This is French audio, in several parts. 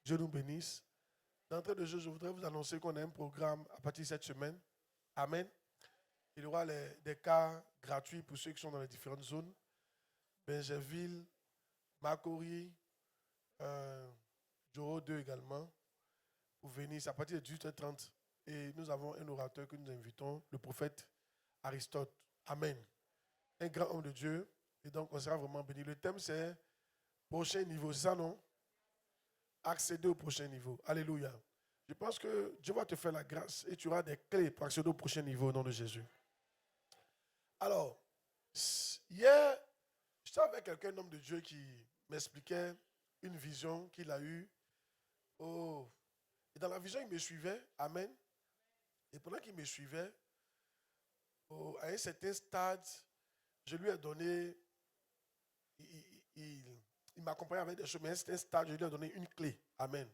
Dieu nous bénisse. D'entrée de jeu, je voudrais vous annoncer qu'on a un programme à partir de cette semaine. Amen. Il y aura des cas gratuits pour ceux qui sont dans les différentes zones. Benjerville, Makori, Joro 2 également. Pour venir, c'est à partir de 18h30. Et nous avons un orateur que nous invitons, le prophète Aristote. Amen. Un grand homme de Dieu. Et donc, on sera vraiment béni. Le thème, c'est prochain niveau. C'est ça, non? Accéder au prochain niveau. Alléluia. Je pense que Dieu va te faire la grâce et tu auras des clés pour accéder au prochain niveau au nom de Jésus. Alors, hier, j'étais avec quelqu'un, un homme de Dieu, qui m'expliquait une vision qu'il a eue. Oh. Et dans la vision, il me suivait. Amen. Et pendant qu'il me suivait, à un certain stade, je lui ai donné, il m'accompagnait avec des choses, mais à un certain stade, je lui ai donné une clé. Amen.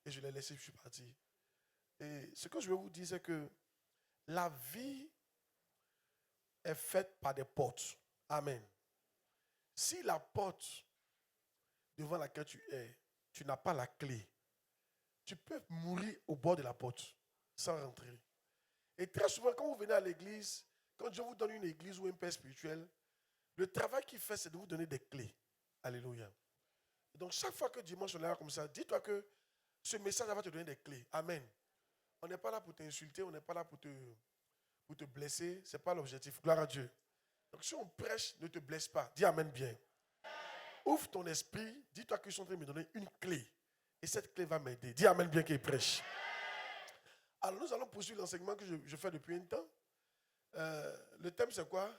Et je l'ai laissé, je suis parti. Et ce que je veux vous dire, c'est que la vie est faite par des portes. Amen. Si la porte devant laquelle tu es, tu n'as pas la clé, tu peux mourir au bord de la porte sans rentrer. Et très souvent, quand vous venez à l'église, quand Dieu vous donne une église ou un père spirituel, le travail qu'il fait, c'est de vous donner des clés. Alléluia. Et donc, chaque fois que dimanche, on est là comme ça, dis-toi que ce message va te donner des clés. Amen. On n'est pas là pour t'insulter, on n'est pas là pour te blesser. Ce n'est pas l'objectif. Gloire à Dieu. Donc, si on prêche, ne te blesse pas. Dis Amen bien. Ouvre ton esprit. Dis-toi qu'ils sont en train de me donner une clé. Et cette clé va m'aider. Dis Amen bien qu'il prêche. Alors, nous allons poursuivre l'enseignement que je fais depuis un temps. Le thème, c'est quoi?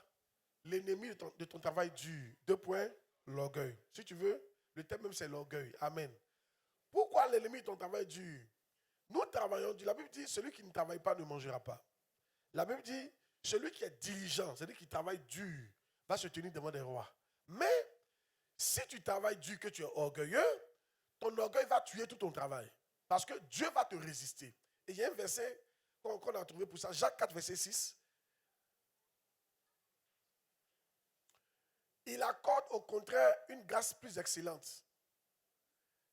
L'ennemi de ton travail dur. 2 points, l'orgueil. Si tu veux, le thème même, c'est l'orgueil. Amen. Pourquoi l'ennemi de ton travail dur? Nous travaillons dur. La Bible dit, celui qui ne travaille pas ne mangera pas. La Bible dit, celui qui est diligent, celui qui travaille dur, va se tenir devant des rois. Mais, si tu travailles dur, que tu es orgueilleux, ton orgueil va tuer tout ton travail. Parce que Dieu va te résister. Et il y a un verset qu'on a trouvé pour ça, Jacques 4, verset 6. Il accorde au contraire une grâce plus excellente.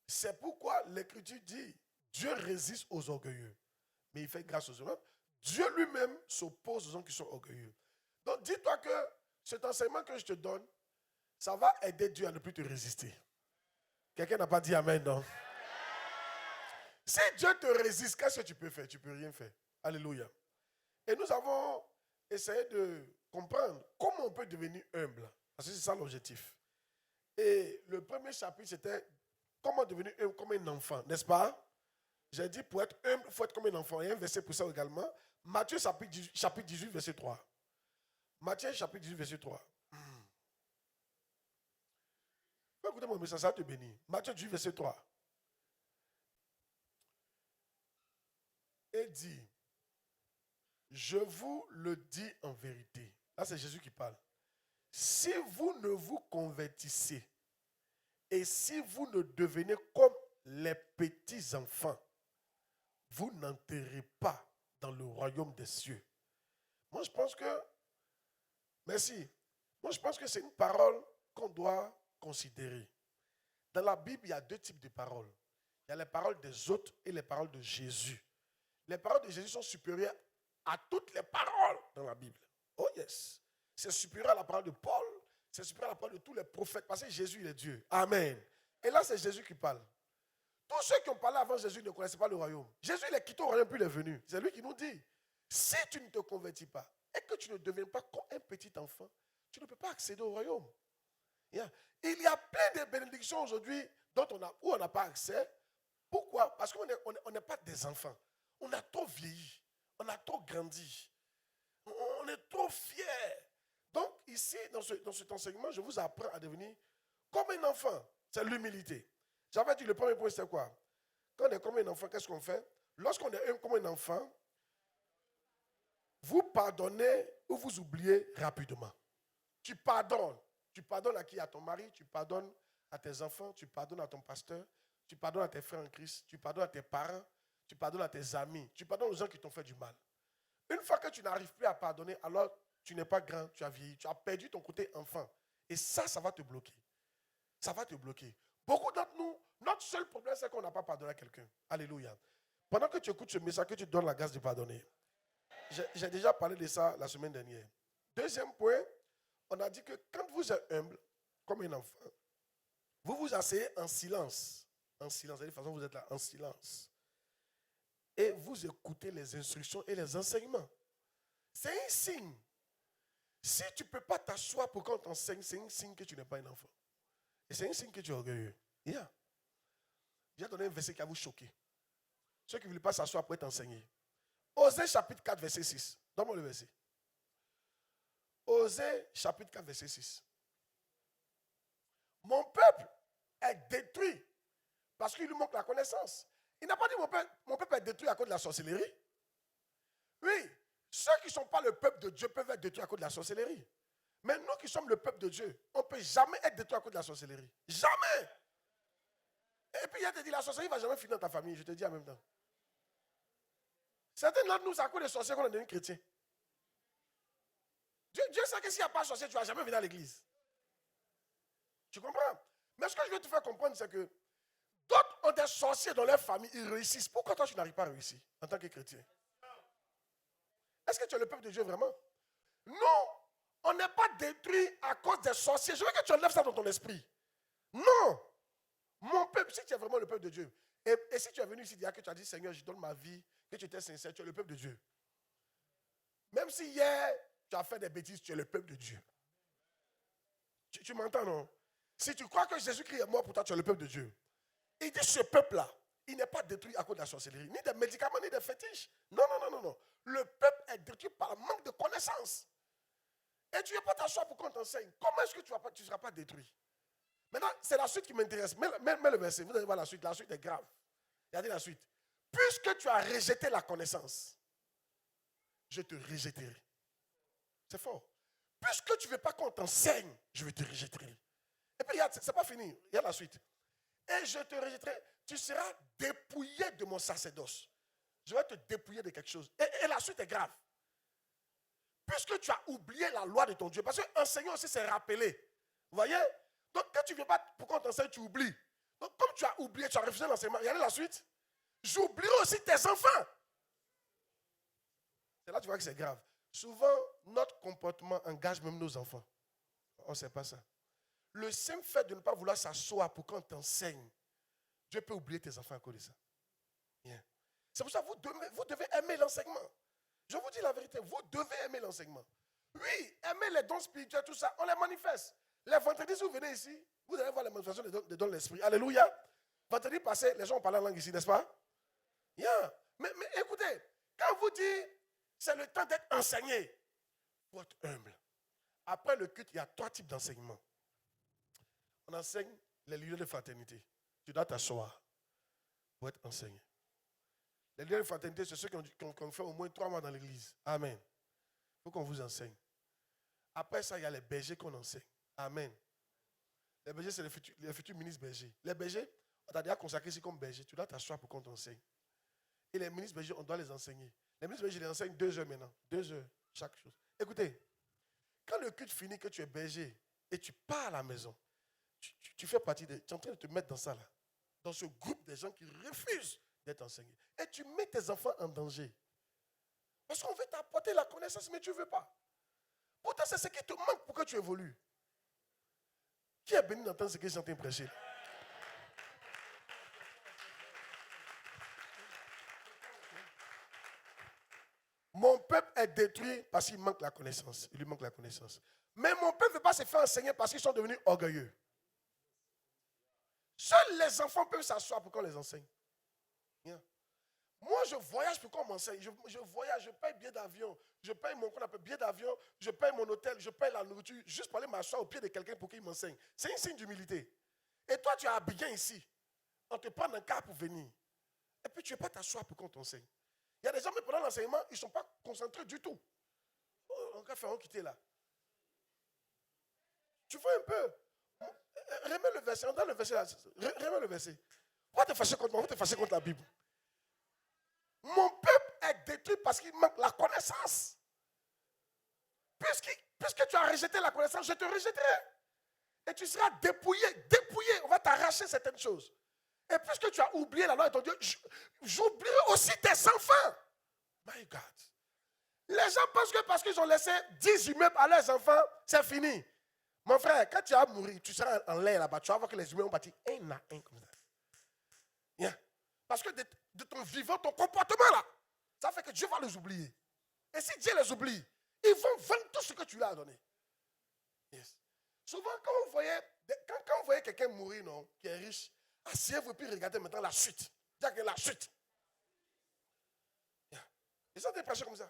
C'est pourquoi l'Écriture dit, Dieu résiste aux orgueilleux, mais il fait grâce aux hommes. Dieu lui-même s'oppose aux gens qui sont orgueilleux. Donc dis-toi que cet enseignement que je te donne, ça va aider Dieu à ne plus te résister. Quelqu'un n'a pas dit Amen, non? Si Dieu te résiste, qu'est-ce que tu peux faire? Tu ne peux rien faire. Alléluia. Et nous avons essayé de comprendre comment on peut devenir humble. Parce que c'est ça l'objectif. Et le premier chapitre, c'était comment devenir humble comme un enfant, n'est-ce pas? J'ai dit pour être humble, il faut être comme un enfant. Il y a un verset pour ça également. Matthieu chapitre 18, verset 3. Matthieu chapitre 18, verset 3. Écoutez mon message, ça va te bénir. Matthieu 18, verset 3. Et dit, je vous le dis en vérité. Là, c'est Jésus qui parle. Si vous ne vous convertissez et si vous ne devenez comme les petits enfants, vous n'entrerez pas dans le royaume des cieux. Moi, je pense que, merci. Moi, je pense que c'est une parole qu'on doit considérer. Dans la Bible, il y a 2 types de paroles. Il y a les paroles des autres et les paroles de Jésus. Les paroles de Jésus sont supérieures à toutes les paroles dans la Bible. Oh yes. C'est supérieur à la parole de Paul. C'est supérieur à la parole de tous les prophètes. Parce que Jésus, il est Dieu. Amen. Et là, c'est Jésus qui parle. Tous ceux qui ont parlé avant Jésus ne connaissaient pas le royaume. Jésus, il est quitté au royaume, puis il est venu. C'est lui qui nous dit, si tu ne te convertis pas et que tu ne deviens pas comme un petit enfant, tu ne peux pas accéder au royaume. Il y a plein de bénédictions aujourd'hui où on n'a pas accès. Pourquoi? Parce qu'on n'est pas des enfants. On a trop vieilli. On a trop grandi. On est trop fiers. Donc ici, dans cet enseignement, je vous apprends à devenir comme un enfant. C'est l'humilité. J'avais dit le premier point, c'est quoi? Quand on est comme un enfant, qu'est-ce qu'on fait? Lorsqu'on est comme un enfant, vous pardonnez ou vous oubliez rapidement. Tu pardonnes. Tu pardonnes à qui? À ton mari, tu pardonnes à tes enfants, tu pardonnes à ton pasteur, tu pardonnes à tes frères en Christ, tu pardonnes à tes parents, tu pardonnes à tes amis, tu pardonnes aux gens qui t'ont fait du mal. Une fois que tu n'arrives plus à pardonner, alors tu n'es pas grand, tu as vieilli, tu as perdu ton côté enfant. Et ça va te bloquer. Ça va te bloquer. Beaucoup d'entre nous, notre seul problème, c'est qu'on n'a pas pardonné à quelqu'un. Alléluia. Pendant que tu écoutes ce message, que tu donnes la grâce de pardonner. J'ai déjà parlé de ça la semaine dernière. Deuxième point, on a dit que quand vous êtes humble, comme un enfant, vous vous asseyez en silence. En silence, de toute façon, vous êtes là en silence. Et vous écoutez les instructions et les enseignements. C'est un signe. Si tu ne peux pas t'asseoir pour qu'on t'enseigne, c'est un signe que tu n'es pas un enfant. Et c'est un signe que tu es orgueilleux. Yeah. J'ai donné un verset qui va vous choquer. Ceux qui ne veulent pas s'asseoir pour être enseignés. Osée chapitre 4, verset 6. Donne-moi le verset. Osée chapitre 4, verset 6. Mon peuple est détruit parce qu'il lui manque la connaissance. Il n'a pas dit mon peuple est détruit à cause de la sorcellerie. Oui, ceux qui ne sont pas le peuple de Dieu peuvent être détruits à cause de la sorcellerie. Mais nous qui sommes le peuple de Dieu, on ne peut jamais être détruit à cause de la sorcellerie. Jamais. Et puis il te dit, la sorcellerie ne va jamais finir dans ta famille. Je te dis en même temps. Certains d'entre nous, c'est à cause des sorciers qu'on est devenu chrétiens. Dieu sait que s'il n'y a pas de sorcier, tu ne vas jamais venir à l'église. Tu comprends? Mais ce que je veux te faire comprendre, c'est que d'autres ont des sorciers dans leur famille, ils réussissent. Pourquoi toi, tu n'arrives pas à réussir en tant que chrétien? Est-ce que tu es le peuple de Dieu vraiment? Non, on n'est pas détruit à cause des sorciers. Je veux que tu enlèves ça dans ton esprit. Non. Mon peuple, si tu es vraiment le peuple de Dieu, et si tu es venu ici dire que tu as dit, Seigneur, je donne ma vie, que tu étais sincère, tu es le peuple de Dieu. Même si hier, tu as fait des bêtises, tu es le peuple de Dieu. Tu m'entends, non? Si tu crois que Jésus-Christ est mort pour toi, tu es le peuple de Dieu. Il dit, ce peuple-là, il n'est pas détruit à cause de la sorcellerie, ni des médicaments, ni des fétiches. Non, non, non, non, non. Le peuple est détruit par le manque de connaissances. Et tu n'es pas t'asseoir pour qu'on t'enseigne. Comment est-ce que tu ne seras pas détruit? Maintenant, c'est la suite qui m'intéresse. Mets le verset, vous allez voir la suite. La suite est grave. Regardez la suite. Puisque tu as rejeté la connaissance, je te rejetterai. C'est fort. Puisque tu ne veux pas qu'on t'enseigne, je vais te rejeter. Et puis, regarde, ce n'est pas fini. Regarde la suite. Et je te rejetterai. Tu seras dépouillé de mon sacerdoce. Je vais te dépouiller de quelque chose. Et la suite est grave. Puisque tu as oublié la loi de ton Dieu. Parce qu'enseigner aussi, c'est rappeler. Vous voyez? Donc, quand tu ne viens pas pour qu'on t'enseigne, tu oublies. Donc, comme tu as oublié, tu as refusé l'enseignement. Regardez la suite. J'oublierai aussi tes enfants. C'est là que tu vois que c'est grave. Souvent, notre comportement engage même nos enfants. On ne sait pas ça. Le simple fait de ne pas vouloir s'asseoir pour qu'on t'enseigne, Dieu peut oublier tes enfants à cause de ça. Bien. C'est pour ça que vous devez aimer l'enseignement. Je vous dis la vérité, vous devez aimer l'enseignement. Oui, aimer les dons spirituels, tout ça, on les manifeste. Les vendredis, si vous venez ici, vous allez voir les manifestations des dons de l'esprit. Alléluia. Vendredi passé, les gens ont parlé en langue ici, n'est-ce pas? Yeah. Mais écoutez, quand vous dites, c'est le temps d'être enseigné, il faut être humble. Après le culte, il y a 3 types d'enseignement. On enseigne les leaders de fraternité. Tu dois t'asseoir pour être enseigné. Les leaders de fraternité, c'est ceux qui ont fait au moins 3 mois dans l'église. Amen. Il faut qu'on vous enseigne. Après ça, il y a les bergers qu'on enseigne. Amen. Les bergers, c'est les futurs ministres bergers. Les bergers, on t'a déjà consacré ici comme berger. Tu dois t'asseoir pour qu'on t'enseigne. Et les ministres bergers, on doit les enseigner. Les ministres bergers, je les enseigne 2 heures maintenant. 2 heures, chaque chose. Écoutez, quand le culte finit, que tu es berger et tu pars à la maison, tu fais partie tu es en train de te mettre dans ça là. Dans ce groupe de gens qui refusent d'être enseignés. Et tu mets tes enfants en danger. Parce qu'on veut t'apporter la connaissance, mais tu ne veux pas. Pourtant, c'est ce qui te manque pour que tu évolues. Qui est béni d'entendre ce que je suis en train de prêcher? Mon peuple est détruit parce qu'il manque la connaissance. Il lui manque la connaissance. Mais mon peuple ne veut pas se faire enseigner parce qu'ils sont devenus orgueilleux. Seuls les enfants peuvent s'asseoir pour qu'on les enseigne. Yeah. Moi, je voyage pour qu'on m'enseigne. Je voyage, je paye billet d'avion, je paye mon billet d'avion, je paye mon hôtel, je paye la nourriture, juste pour aller m'asseoir au pied de quelqu'un pour qu'il m'enseigne. C'est un signe d'humilité. Et toi, tu es habillé ici. On te prend un car pour venir. Et puis, tu ne veux pas t'asseoir pour qu'on t'enseigne. Il y a des gens, mais pendant l'enseignement, ils ne sont pas concentrés du tout. On va faire quitter là. Tu vois un peu. Remets le verset, on donne le verset là. Remets le verset. Pourquoi te fâcher contre moi? Pourquoi te fâcher contre la Bible? Mon peuple est détruit parce qu'il manque la connaissance. Puisque tu as rejeté la connaissance, je te rejetterai. Et tu seras dépouillé. On va t'arracher certaines choses. Et puisque tu as oublié la loi de ton Dieu, j'oublierai aussi tes enfants. My God. Les gens pensent que parce qu'ils ont laissé 10 immeubles à leurs enfants, c'est fini. Mon frère, quand tu vas mourir, tu seras en l'air là-bas. Tu vas voir que les immeubles ont bâti un à un comme ça. Yeah. Parce que de ton vivant, ton comportement là, ça fait que Dieu va les oublier. Et si Dieu les oublie, ils vont vendre tout ce que tu leur as donné. Yes. Souvent, quand vous voyez quelqu'un mourir, non, qui est riche, asseyez-vous et puis regardez maintenant la chute. Dire que la chute. Yeah. Ils sont des prêcheurs comme ça.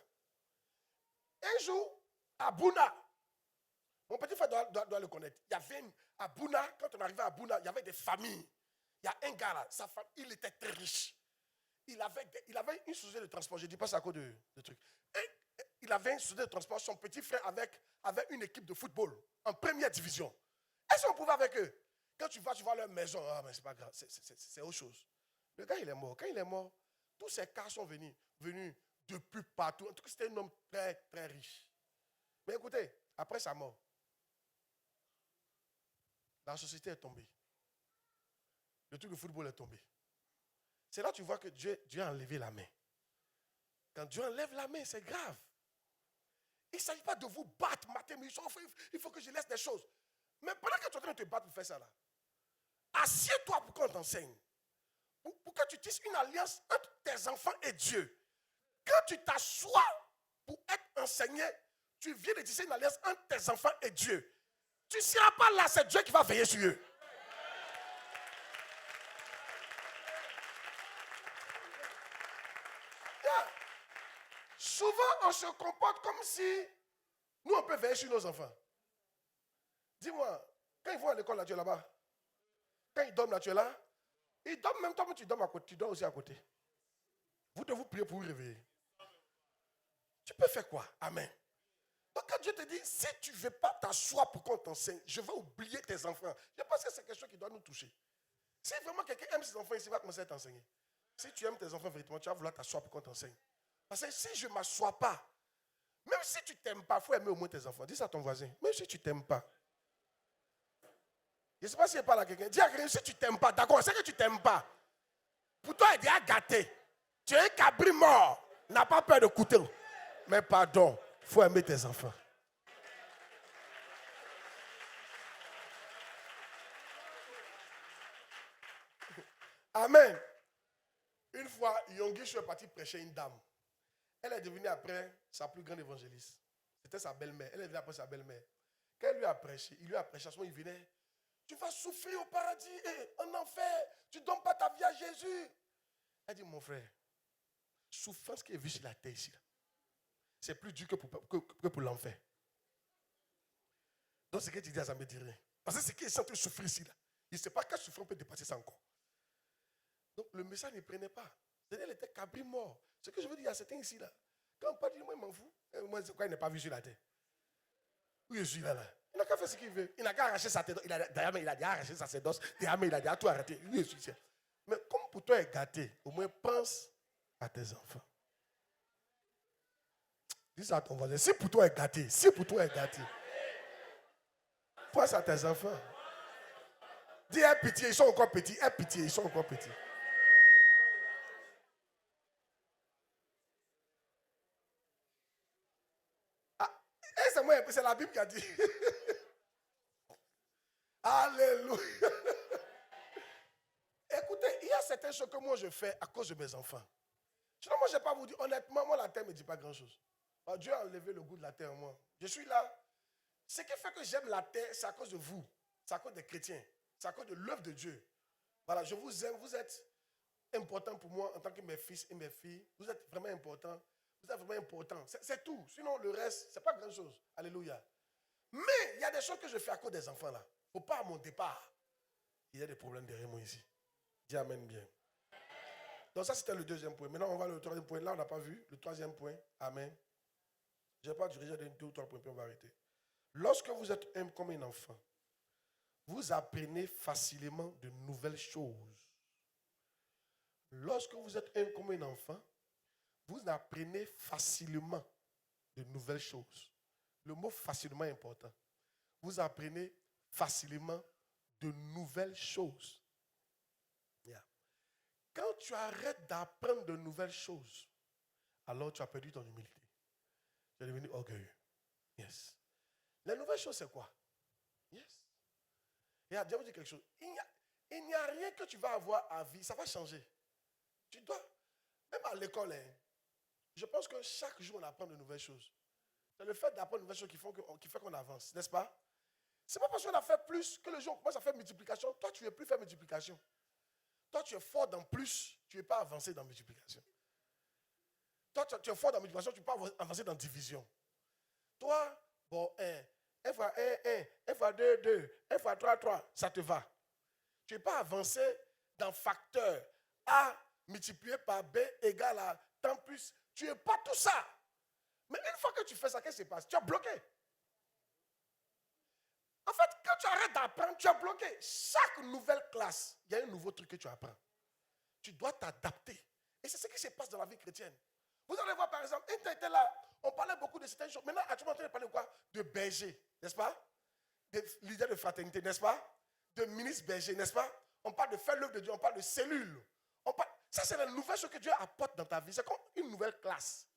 Un jour, à Bouna, mon petit frère doit le connaître. Il y avait à Bouna, quand on arrivait à Bouna, il y avait des familles. Il y a un gars là, sa femme, il était très riche. Il avait une société de transport, je ne dis pas ça à cause de trucs. Il avait une société de transport, son petit frère avait une équipe de football en première division. Est-ce qu'on pouvait avec eux? Quand tu vois leur maison, ah, mais c'est pas grave, c'est autre chose. Le gars, il est mort. Quand il est mort, tous ces cas sont venus depuis partout. En tout cas, c'était un homme très, très riche. Mais écoutez, après sa mort, la société est tombée. Le truc de football est tombé. C'est là que tu vois que Dieu a enlevé la main. Quand Dieu enlève la main, c'est grave. Il ne s'agit pas de vous battre, matin, mais il faut que je laisse des choses. Mais pendant que tu es en train de te battre pour faire ça là, assieds-toi pour qu'on t'enseigne. Pour que tu tisses une alliance entre tes enfants et Dieu. Quand tu t'assois pour être enseigné, tu viens de tisser une alliance entre tes enfants et Dieu. Tu ne seras pas là, c'est Dieu qui va veiller sur eux. Souvent, on se comporte comme si nous, on peut veiller sur nos enfants. Dis-moi, quand ils vont à l'école, là, tu es là-bas. Quand ils dorment, là, tu es là. Ils dorment même temps que tu dors à côté. Tu dors aussi à côté. Vous devez prier pour vous réveiller. Tu peux faire quoi? Amen. Donc, quand Dieu te dit, si tu ne veux pas t'asseoir pour qu'on t'enseigne, je vais oublier tes enfants. Je pense que c'est quelque chose qui doit nous toucher. Si vraiment quelqu'un aime ses enfants, il va commencer à t'enseigner. Si tu aimes tes enfants véritablement, tu vas vouloir t'asseoir pour qu'on t'enseigne. Parce que si je ne m'assois pas, même si tu ne t'aimes pas, il faut aimer au moins tes enfants. Dis ça à ton voisin. Même si tu ne t'aimes pas. Je ne sais pas s'il n'y a pas là quelqu'un. Dis à quelqu'un, si tu ne t'aimes pas, d'accord, c'est que tu ne t'aimes pas. Pour toi, il est déjà gâté. Tu es un cabri mort. N'a pas peur de couteau. Mais pardon, il faut aimer tes enfants. Amen. Une fois, Yonggi est parti prêcher une dame. Elle est devenue après sa plus grande évangéliste. C'était sa belle-mère. Elle est devenue après sa belle-mère. Quand elle lui a prêché, il lui a prêché. À ce moment, il venait. Tu vas souffrir au paradis, en enfer. Tu ne donnes pas ta vie à Jésus. Elle dit, mon frère, souffrance qui est vue sur la terre ici, c'est plus dur que pour l'enfer. Donc, ce que tu dis, ça ne me dit rien. Parce que ce qui est en train de souffrir ici, là, il ne sait pas quelle souffrance peut dépasser ça encore. Donc, le message ne prenait pas. C'est-à-dire, elle était cabri mort. Ce que je veux dire, il y a certains ici, là. Quand on parle, moi, il m'en fout. Moi, c'est quoi, il n'est pas vu sur la terre. Où je suis là, là. Il n'a qu'à faire ce qu'il veut. Il n'a qu'à arracher sa tête. D'ailleurs, il a déjà arraché sa sédose. D'ailleurs, il a déjà tout arrêté. Oui, je suis. Mais comme pour toi est gâté, au moins pense à tes enfants. Dis ça à ton voisin. Si pour toi est gâté, pense à tes enfants. Dis, aie pitié, ils sont encore petits. Aie pitié, ils sont encore petits. Ah, c'est la Bible qui a dit. Alléluia. Écoutez, il y a certaines choses que moi je fais à cause de mes enfants. Sinon, moi je ne vais pas vous dire, honnêtement, moi la terre ne me dit pas grand-chose. Alors, Dieu a enlevé le goût de la terre en moi. Je suis là. Ce qui fait que j'aime la terre, c'est à cause de vous. C'est à cause des chrétiens. C'est à cause de l'œuvre de Dieu. Voilà, je vous aime. Vous êtes importants pour moi en tant que mes fils et mes filles. Vous êtes vraiment importants. Vous êtes vraiment importants. C'est tout. Sinon, le reste, ce n'est pas grand-chose. Alléluia. Mais il y a des choses que je fais à cause des enfants là. Il ne faut pas à mon départ. Il y a des problèmes derrière moi ici. Dis amen bien. Donc ça, c'était le deuxième point. Maintenant, on va au troisième point. Là, on n'a pas vu. Le troisième point. Amen. Je ne vais pas diriger d'un 2 ou 3 points, puis on va arrêter. Lorsque vous êtes comme un enfant, vous apprenez facilement de nouvelles choses. Lorsque vous êtes comme un enfant, vous apprenez facilement de nouvelles choses. Le mot facilement est important. Vous apprenez facilement de nouvelles choses. Yeah. Quand tu arrêtes d'apprendre de nouvelles choses, alors tu as perdu ton humilité. Tu es devenu orgueilleux. Yes. Les nouvelles choses, c'est quoi? Yes. Et Dieu vous dit quelque chose. Il n'y a rien que tu vas avoir à vie. Ça va changer. Tu dois, même à l'école, je pense que chaque jour, on apprend de nouvelles choses. C'est le fait d'apprendre de nouvelles choses qui fait qu'on avance, n'est-ce pas? C'est pas parce qu'on a fait plus que le jour on commence à faire multiplication. Toi, tu ne veux plus faire multiplication. Toi, tu es fort dans plus, tu ne veux pas avancer dans multiplication. Toi, tu es fort dans multiplication, tu ne peux pas avancer dans division. Toi, bon, 1 fois 1, 1, 1 fois 2, 2, 1 fois 3, 3, ça te va. Tu ne veux pas avancer dans facteur A multiplié par B égale à tant plus. Tu n'es pas tout ça. Mais une fois que tu fais ça, qu'est-ce qui se passe? Tu es bloqué. En fait, quand tu arrêtes d'apprendre, tu es bloqué. Chaque nouvelle classe, il y a un nouveau truc que tu apprends. Tu dois t'adapter. Et c'est ce qui se passe dans la vie chrétienne. Vous allez voir, par exemple, un était là, on parlait beaucoup de certaines choses. Maintenant, actuellement, on est en train de parler de quoi? De berger, n'est-ce pas? De leader de fraternité, n'est-ce pas? De ministre berger, n'est-ce pas? On parle de faire l'œuvre de Dieu, on parle de cellules. Ça, c'est la nouvelle chose que Dieu apporte dans ta vie. C'est comme une nouvelle classe.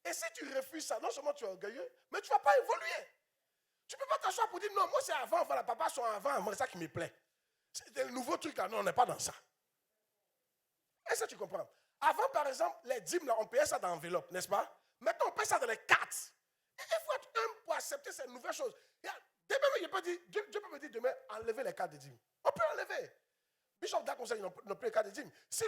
Et si tu refuses ça, non seulement tu es orgueilleux, mais tu ne vas pas évoluer. Tu ne peux pas t'asseoir pour dire non, moi c'est avant, voilà, papa sont avant, moi c'est ça qui me plaît. C'est le nouveau truc, là, non, on n'est pas dans ça. Est-ce que tu comprends? Avant, par exemple, les dîmes, là, on payait ça dans l'enveloppe, n'est-ce pas? Maintenant, on paye ça dans les cartes. Et il faut être humble pour accepter cette nouvelle chose. Dieu peut me dire demain, enlever les cartes de dîmes. On peut enlever. Bishop d'un conseil, non plus les cartes de dîmes. Si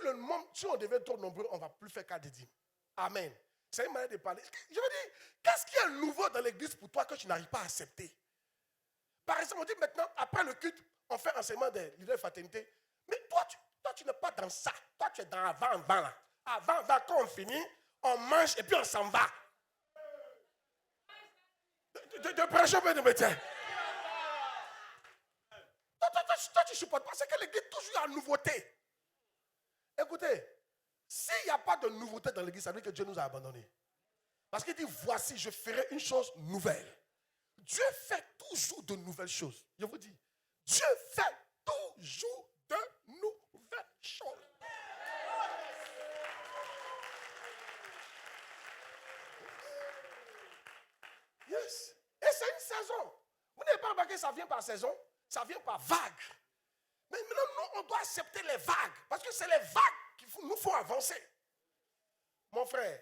on devient trop nombreux, on ne va plus faire cartes de dîmes. Amen. C'est une manière de parler. Je veux dire, qu'est-ce qui est nouveau dans l'église pour toi que tu n'arrives pas à accepter? Par exemple, on dit maintenant, après le culte, on fait enseignement des leaders de fraternité. Mais toi, tu n'es pas dans ça. Toi, tu es dans avant, là. Avant, quand on finit, on mange et puis on s'en va. De prêcher ou de métier. Toi, tu ne supportes pas. C'est que l'église toujours a nouveauté. Écoutez, s'il n'y a pas de nouveauté dans l'église, ça veut dire que Dieu nous a abandonnés. Parce qu'il dit, voici, je ferai une chose nouvelle. Dieu fait toujours de nouvelles choses. Je vous dis, Dieu fait toujours de nouvelles choses. Yes. Et c'est une saison. Vous n'avez pas remarqué que ça vient par saison? Ça vient par vague. Mais maintenant, nous, on doit accepter les vagues. Parce que c'est les vagues qui nous font avancer. Mon frère,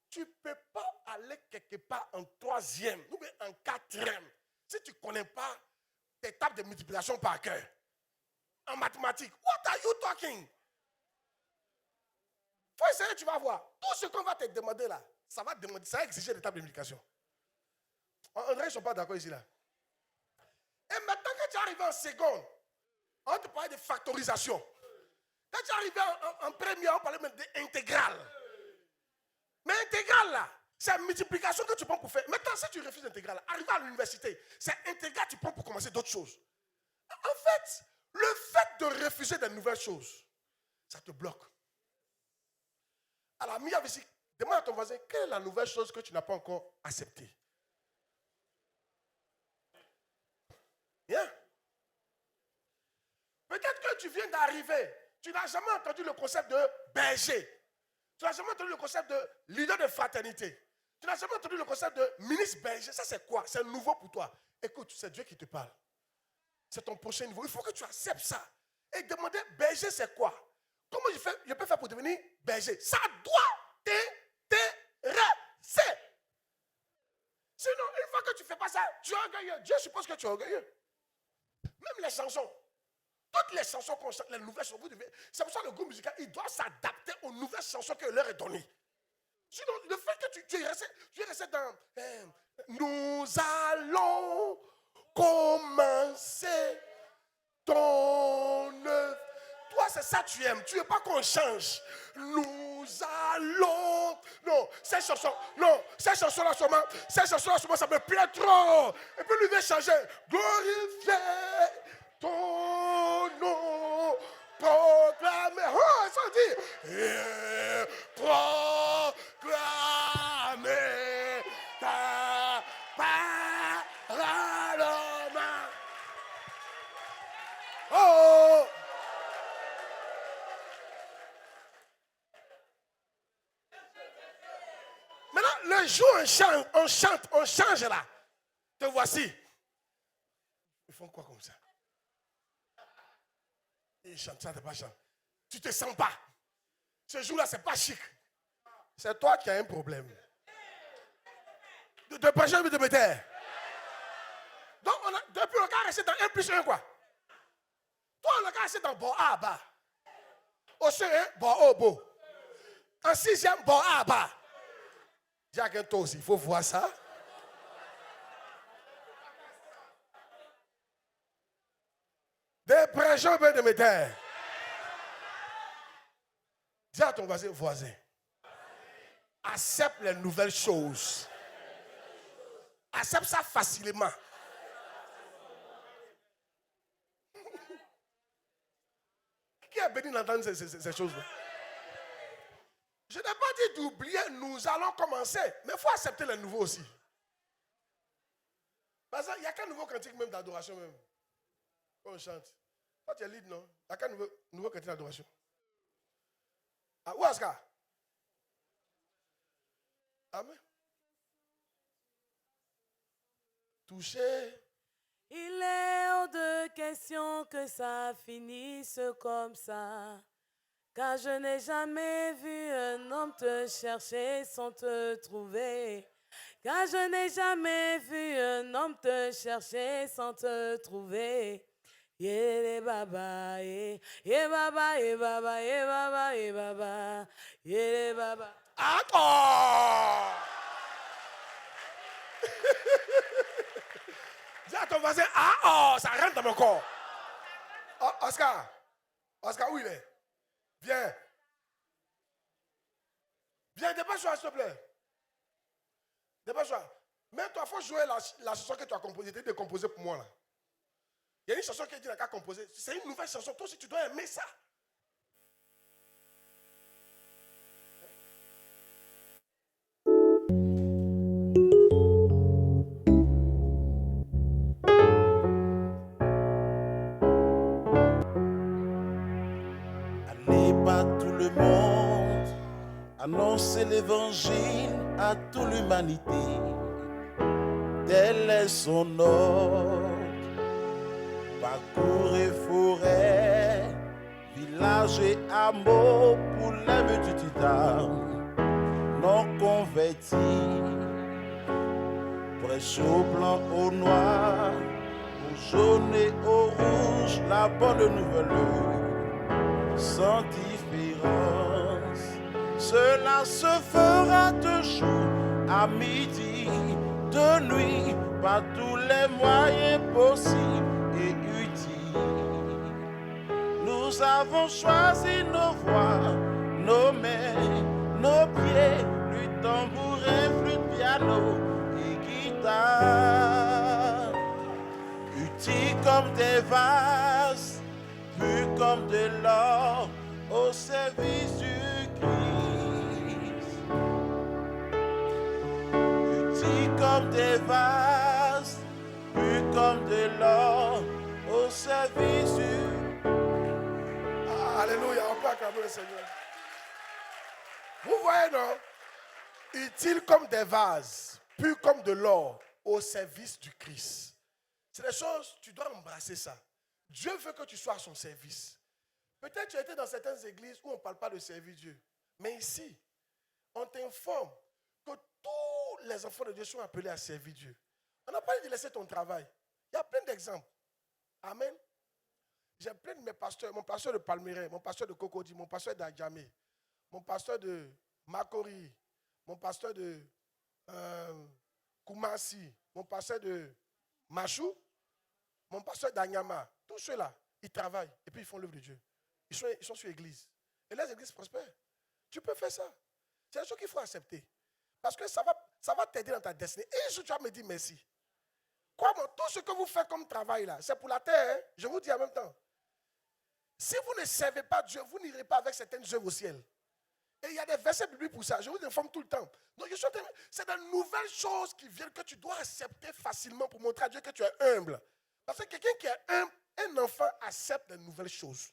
tu ne peux pas aller quelque part en 3e, ou bien en 4e, si tu ne connais pas tes tables de multiplication par cœur. En mathématiques. What are you talking? Il faut essayer, tu vas voir. Tout ce qu'on va te demander là, ça va exiger des tables de multiplication. André, ils ne sont pas d'accord ici là. Et maintenant que tu arrives en seconde, on va te parler de factorisation. Quand tu arrives en première, on parle même d'intégrale. Mais intégrale là, c'est la multiplication que tu prends pour faire. Maintenant, si tu refuses l'intégrale, arrivé à l'université, c'est intégrale que tu prends pour commencer d'autres choses. En fait, le fait de refuser de nouvelles choses, ça te bloque. Alors, Mia ici, demande à ton voisin, quelle est la nouvelle chose que tu n'as pas encore acceptée? Bien. Peut-être que tu viens d'arriver, tu n'as jamais entendu le concept de berger. Tu n'as jamais entendu le concept de leader de fraternité. Tu n'as jamais entendu le concept de ministre berger. Ça, c'est quoi? C'est nouveau pour toi. Écoute, c'est Dieu qui te parle. C'est ton prochain niveau. Il faut que tu acceptes ça. Et demander, berger, c'est quoi? Comment je peux faire pour devenir berger? Ça doit t'intéresser. Sinon, une fois que tu ne fais pas ça, tu es orgueilleux. Dieu suppose que tu es orgueilleux. Même les chansons. Toutes les chansons qu'on chante, les nouvelles chansons, c'est pour ça que le groupe musical, il doit s'adapter aux nouvelles chansons que leur est données. Sinon, le fait que tu es resté dans nous allons commencer ton œuvre. Toi, c'est ça que tu aimes. Tu ne veux pas qu'on change. Nous allons. Non, ces chansons-là, ça me plaît trop. Et puis lui veut changer. Glorifier ton nom, proclamer. Oh, ça dit. Et proclamer ta parole. le jour on chante, on change là. Te voici. Ils font quoi comme ça? Ils chantent, ça, t'es pas chanté. Tu te sens pas. Ce jour-là, c'est pas chic. C'est toi qui as un problème. De prêcher ou de me taire. Donc, depuis le cas resté dans 1+1 quoi. Toi, le cas resté dans bon A bas. Au second, bon au beau. En 6e, bon A bas. Dis à quelqu'un toi aussi, il faut voir ça. De prêcher ou de me taire. Dis à ton voisin. Accepte les nouvelles choses. Accepte ça facilement. Qui est béni d'entendre ces choses-là? Je n'ai pas dit d'oublier, nous allons commencer. Mais il faut accepter les nouveaux aussi. Parce qu'il n'y a qu'un nouveau cantique même d'adoration même. Quand on chante. Toi tu es lead, non? Il n'y a qu'un nouveau cantique d'adoration. Ah, où est-ce qu'il y a? Amen. Touché. Il est hors de question que ça finisse comme ça. Car je n'ai jamais vu un homme te chercher sans te trouver. Car je n'ai jamais vu un homme te chercher sans te trouver. Yé baba, yé baba, yé baba, yé baba, yé baba, yé baba. Encore. Dis à ton voisin, ça rentre dans mon corps. Oh, Oscar, où il est? Viens. Viens, dépêche-toi, s'il te plaît. Dépêche-toi. Mais toi, il faut jouer la chanson que tu as composée. Tu as décomposée pour moi, là. Il y a une chanson qui dit qu'à composer. C'est une nouvelle chanson. Toi aussi, tu dois aimer ça. Allez pas tout le monde, annoncez l'évangile à toute l'humanité. Tel est son ordre. Parcourez forêt, village et hameau pour les multitudes d'âmes non convertis. Prêche au blanc, au noir, au jaune et au rouge, la bonne nouvelle. Sans différence, cela se fera de jour à midi, de nuit, par tous les moyens possibles et utiles. Nous avons choisi nos voix, nos mains, nos pieds, flûte, tambourin, flûte, piano et guitare. Utiles comme des vases, purs comme de l'or, au service du Christ. Utiles comme des vases, purs comme de l'or, au service du... Alléluia, on peut acclamer le Seigneur. Vous voyez, non? Utiles comme des vases, purs comme de l'or, au service du Christ. C'est des choses, tu dois embrasser ça. Dieu veut que tu sois à son service. Peut-être tu as été dans certaines églises où on ne parle pas de servir Dieu. Mais ici, on t'informe que tous les enfants de Dieu sont appelés à servir Dieu. On n'a pas dit de laisser ton travail. Il y a plein d'exemples. Amen. J'ai plein de mes pasteurs, mon pasteur de Palmyre, mon pasteur de Cocody, mon pasteur d'Adjamé, mon pasteur de Makori, mon pasteur de Koumassi, mon pasteur de Machou, mon pasteur d'Anyama. Tous ceux-là, ils travaillent et puis ils font l'œuvre de Dieu. Ils sont sur l'église. Et les églises prospèrent. Tu peux faire ça. C'est des choses qu'il faut accepter. Parce que ça va t'aider dans ta destinée. Et je tu vas me dire merci. Crois-moi, tout ce que vous faites comme travail là, c'est pour la terre. Hein? Je vous dis en même temps. Si vous ne servez pas Dieu, vous n'irez pas avec certaines œuvres au ciel. Et il y a des versets bibliques pour ça. Je vous informe tout le temps. Donc, c'est de nouvelles choses qui viennent que tu dois accepter facilement pour montrer à Dieu que tu es humble. Parce que quelqu'un qui est humble, un enfant accepte de nouvelles choses.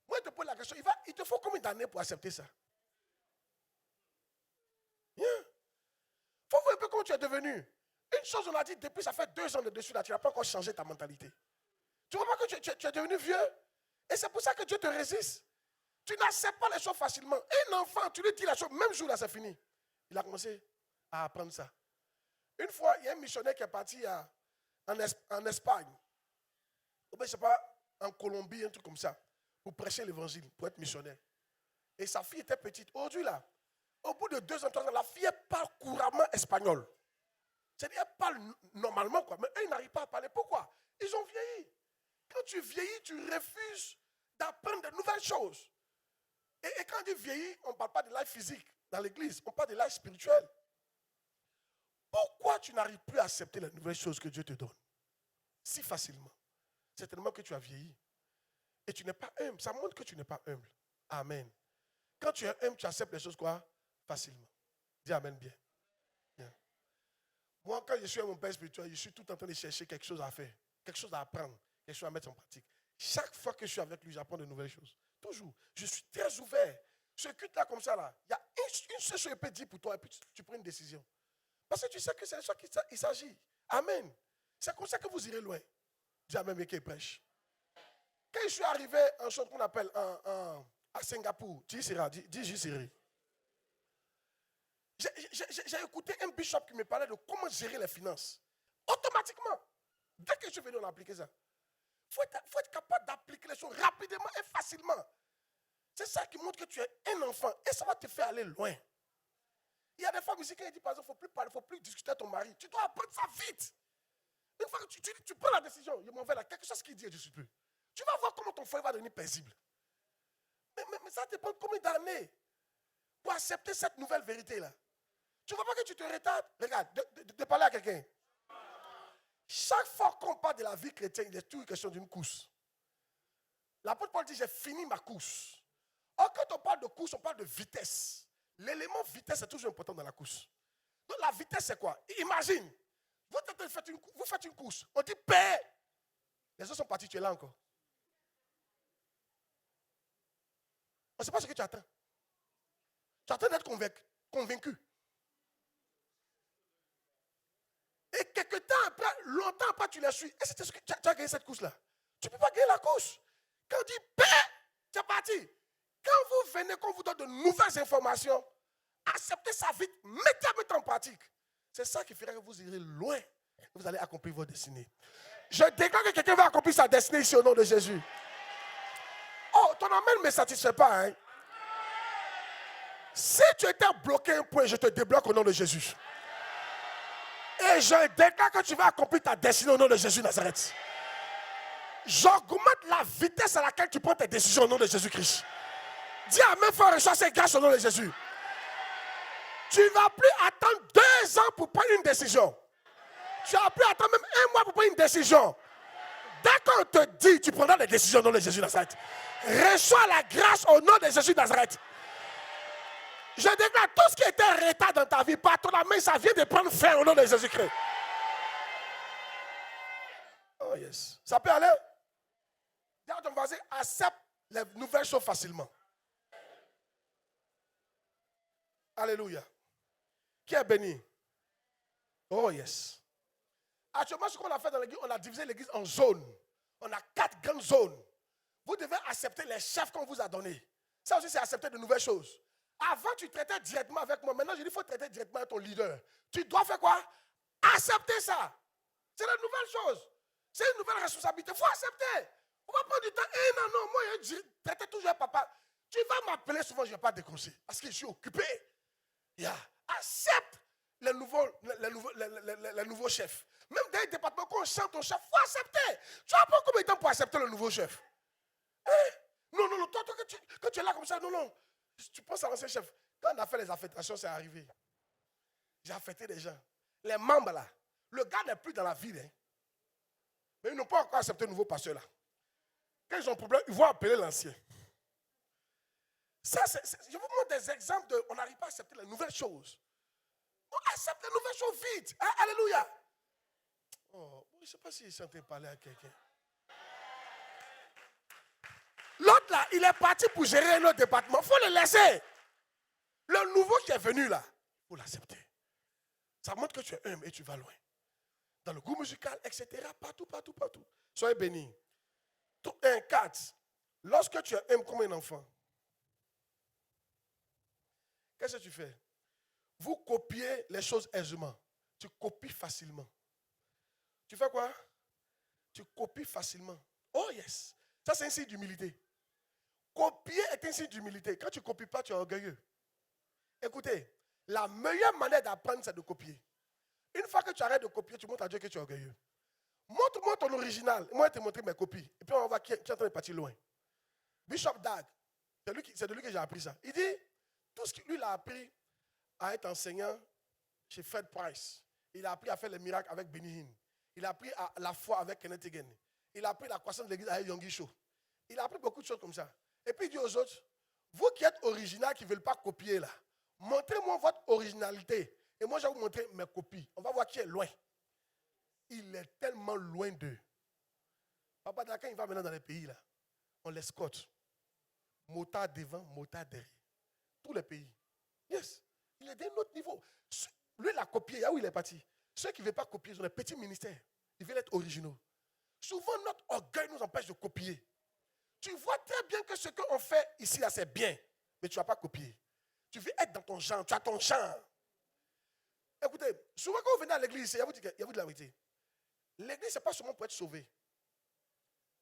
Moi, je te pose la question, il te faut combien d'années pour accepter ça? tu es devenu. Une chose, on a dit, depuis ça fait 2 ans de dessus, là, tu n'as pas encore changé ta mentalité. Tu vois pas que tu es devenu vieux? Et c'est pour ça que Dieu te résiste. Tu n'acceptes pas les choses facilement. Un enfant, tu lui dis la chose, même jour là, c'est fini. Il a commencé à apprendre ça. Une fois, il y a un missionnaire qui est parti en Espagne, ou bien je ne sais pas, en Colombie, un truc comme ça, pour prêcher l'évangile, pour être missionnaire. Et sa fille était petite. Aujourd'hui, là, au bout de 2 ans, 3 ans, la fille parle couramment espagnol. C'est-à-dire, elle parle normalement, quoi. Mais eux, ils n'arrivent pas à parler. Pourquoi? Ils ont vieilli. Quand tu vieillis, tu refuses d'apprendre de nouvelles choses. Et quand on dit vieillir, on ne parle pas de life physique dans l'église, on parle de life spirituel. Pourquoi tu n'arrives plus à accepter les nouvelles choses que Dieu te donne si facilement? C'est tellement que tu as vieilli. Et tu n'es pas humble. Ça montre que tu n'es pas humble. Amen. Quand tu es humble, tu acceptes les choses quoi? Facilement. Dis amen bien. Bien. Moi, quand je suis à mon père spirituel, je suis tout en train de chercher quelque chose à faire, quelque chose à apprendre, quelque chose à mettre en pratique. Chaque fois que je suis avec lui, j'apprends de nouvelles choses. Toujours. Je suis très ouvert. Ce culte-là, comme ça, là, il y a une seule chose que je peux dire pour toi et puis tu prends une décision. Parce que tu sais que c'est de ça qu'il s'agit. Amen. C'est comme ça que vous irez loin. Dis amen, mais qui prêche. Quand je suis arrivé en chose qu'on appelle à Singapour, dis j'y serai. J'ai écouté un bishop qui me parlait de comment gérer les finances. Automatiquement. Dès que je suis venu, on a appliqué ça. Il faut être capable d'appliquer les choses rapidement et facilement. C'est ça qui montre que tu es un enfant et ça va te faire aller loin. Il y a des femmes ici qui disent par exemple, il ne faut plus parler, il ne faut plus discuter à ton mari. Tu dois apprendre ça vite. Une fois que tu prends la décision, je m'en vais là, quelque chose qui dit, je ne suis plus. Tu vas voir comment ton foyer va devenir paisible. Mais ça dépend de combien d'années pour accepter cette nouvelle vérité-là. Tu ne vois pas que tu te retardes? Regarde, de parler à quelqu'un. Chaque fois qu'on parle de la vie chrétienne, il est toujours question d'une course. L'apôtre Paul dit, j'ai fini ma course. Or, quand on parle de course, on parle de vitesse. L'élément vitesse est toujours important dans la course. Donc, la vitesse, c'est quoi? Imagine, vous faites une course. On dit, paix. Les autres sont partis, tu es là encore. On ne sait pas ce que tu attends. Tu attends d'être convaincu. Et quelque temps après, longtemps après, tu la suis. Et c'était ce que tu as gagné cette course-là. Tu ne peux pas gagner la course. Quand on dit paix, tu es parti. Quand vous venez, qu'on vous donne de nouvelles informations, acceptez ça vite, mettez en pratique. C'est ça qui fera que vous irez loin. Vous allez accomplir votre destinée. Je déclare que quelqu'un va accomplir sa destinée ici au nom de Jésus. Oh, ton amen ne me satisfait pas. Hein? Si tu étais bloqué un point, je te débloque au nom de Jésus. Et je déclare que tu vas accomplir ta destinée au nom de Jésus Nazareth. J'augmente la vitesse à laquelle tu prends tes décisions au nom de Jésus-Christ. Dis amen, frère, reçois ces grâces au nom de Jésus. Tu ne vas plus attendre 2 ans pour prendre une décision. Tu vas plus attendre même 1 mois pour prendre une décision. Dès qu'on te dit, tu prendras des décisions au nom de Jésus Nazareth. Reçois la grâce au nom de Jésus Nazareth. Je déclare tout ce qui était en retard dans ta vie, par ton main, ça vient de prendre fin au nom de Jésus-Christ. Oh yes. Ça peut aller? Dis à ton voisin, accepte les nouvelles choses facilement. Alléluia. Qui est béni? Oh yes. Actuellement, ce qu'on a fait dans l'église, on a divisé l'église en zones. On a 4 grandes zones. Vous devez accepter les chefs qu'on vous a donnés. Ça aussi, c'est accepter de nouvelles choses. Avant, tu traitais directement avec moi. Maintenant, je dis qu'il faut traiter directement avec ton leader. Tu dois faire quoi? Accepter ça. C'est la nouvelle chose. C'est une nouvelle responsabilité. Il faut accepter. On va prendre du temps. Non, moi, je traite toujours papa. Tu vas m'appeler souvent, je ne vais pas décrocher. Parce que je suis occupé. Yeah. Accepte les nouveaux chefs. Même dans les départements, quand on chante ton chef, il faut accepter. Tu vas prendre combien de temps pour accepter le nouveau chef? Non, toi, quand tu es là comme ça, non. Tu penses à l'ancien chef. Quand on a fait les affectations, c'est arrivé. J'ai affecté des gens. Les membres là, le gars n'est plus dans la ville. Hein. Mais ils n'ont pas encore accepté le nouveau pasteur là. Quand ils ont un problème, ils vont appeler l'ancien. Ça, je vous montre des exemples de. On n'arrive pas à accepter les nouvelles choses. On accepte les nouvelles choses vite. Hein? Alléluia. Oh, je ne sais pas s'il est en train de parler à quelqu'un. L'autre là, il est parti pour gérer un autre département. Il faut le laisser. Le nouveau qui est venu là, il faut l'accepter. Ça montre que tu es humble et tu vas loin. Dans le goût musical, etc. Partout. Soyez bénis. 4. Lorsque tu es humble comme un enfant, qu'est-ce que tu fais? Vous copiez les choses aisément. Tu copies facilement. Tu fais quoi? Tu copies facilement. Oh yes. Ça, c'est un signe d'humilité. Copier est un signe d'humilité. Quand tu ne copies pas, tu es orgueilleux. Écoutez, la meilleure manière d'apprendre, c'est de copier. Une fois que tu arrêtes de copier, tu montres à Dieu que tu es orgueilleux. Montre-moi ton original. Moi, je vais te montrer mes copies. Et puis, on va voir qui est en train de partir loin. Bishop Dag, c'est de lui que j'ai appris ça. Il dit, tout ce qu'il lui a appris à être enseignant chez Fred Price. Il a appris à faire les miracles avec Benny Hinn. Il a appris à la foi avec Kenneth Hagin. Il a appris la croissance de l'église avec Yonggi Cho. Il a appris beaucoup de choses comme ça. Et puis il dit aux autres, vous qui êtes original, qui ne veulent pas copier là, montrez-moi votre originalité. Et moi, je vais vous montrer mes copies. On va voir qui est loin. Il est tellement loin d'eux. Papa, quand il va maintenant dans les pays là, on l'escorte. Motard devant, motard derrière. Tous les pays. Yes. Il est d'un autre niveau. Lui, il a copié. Là où il est parti. Ceux qui ne veulent pas copier, ils ont des petits ministères. Ils veulent être originaux. Souvent, notre orgueil nous empêche de copier. Tu vois très bien que ce qu'on fait ici, là, c'est bien. Mais tu ne vas pas copier. Tu veux être dans ton genre. Tu as ton genre. Écoutez, souvent quand vous venez à l'église, il y a vous de la vérité. L'église, ce n'est pas seulement pour être sauvé.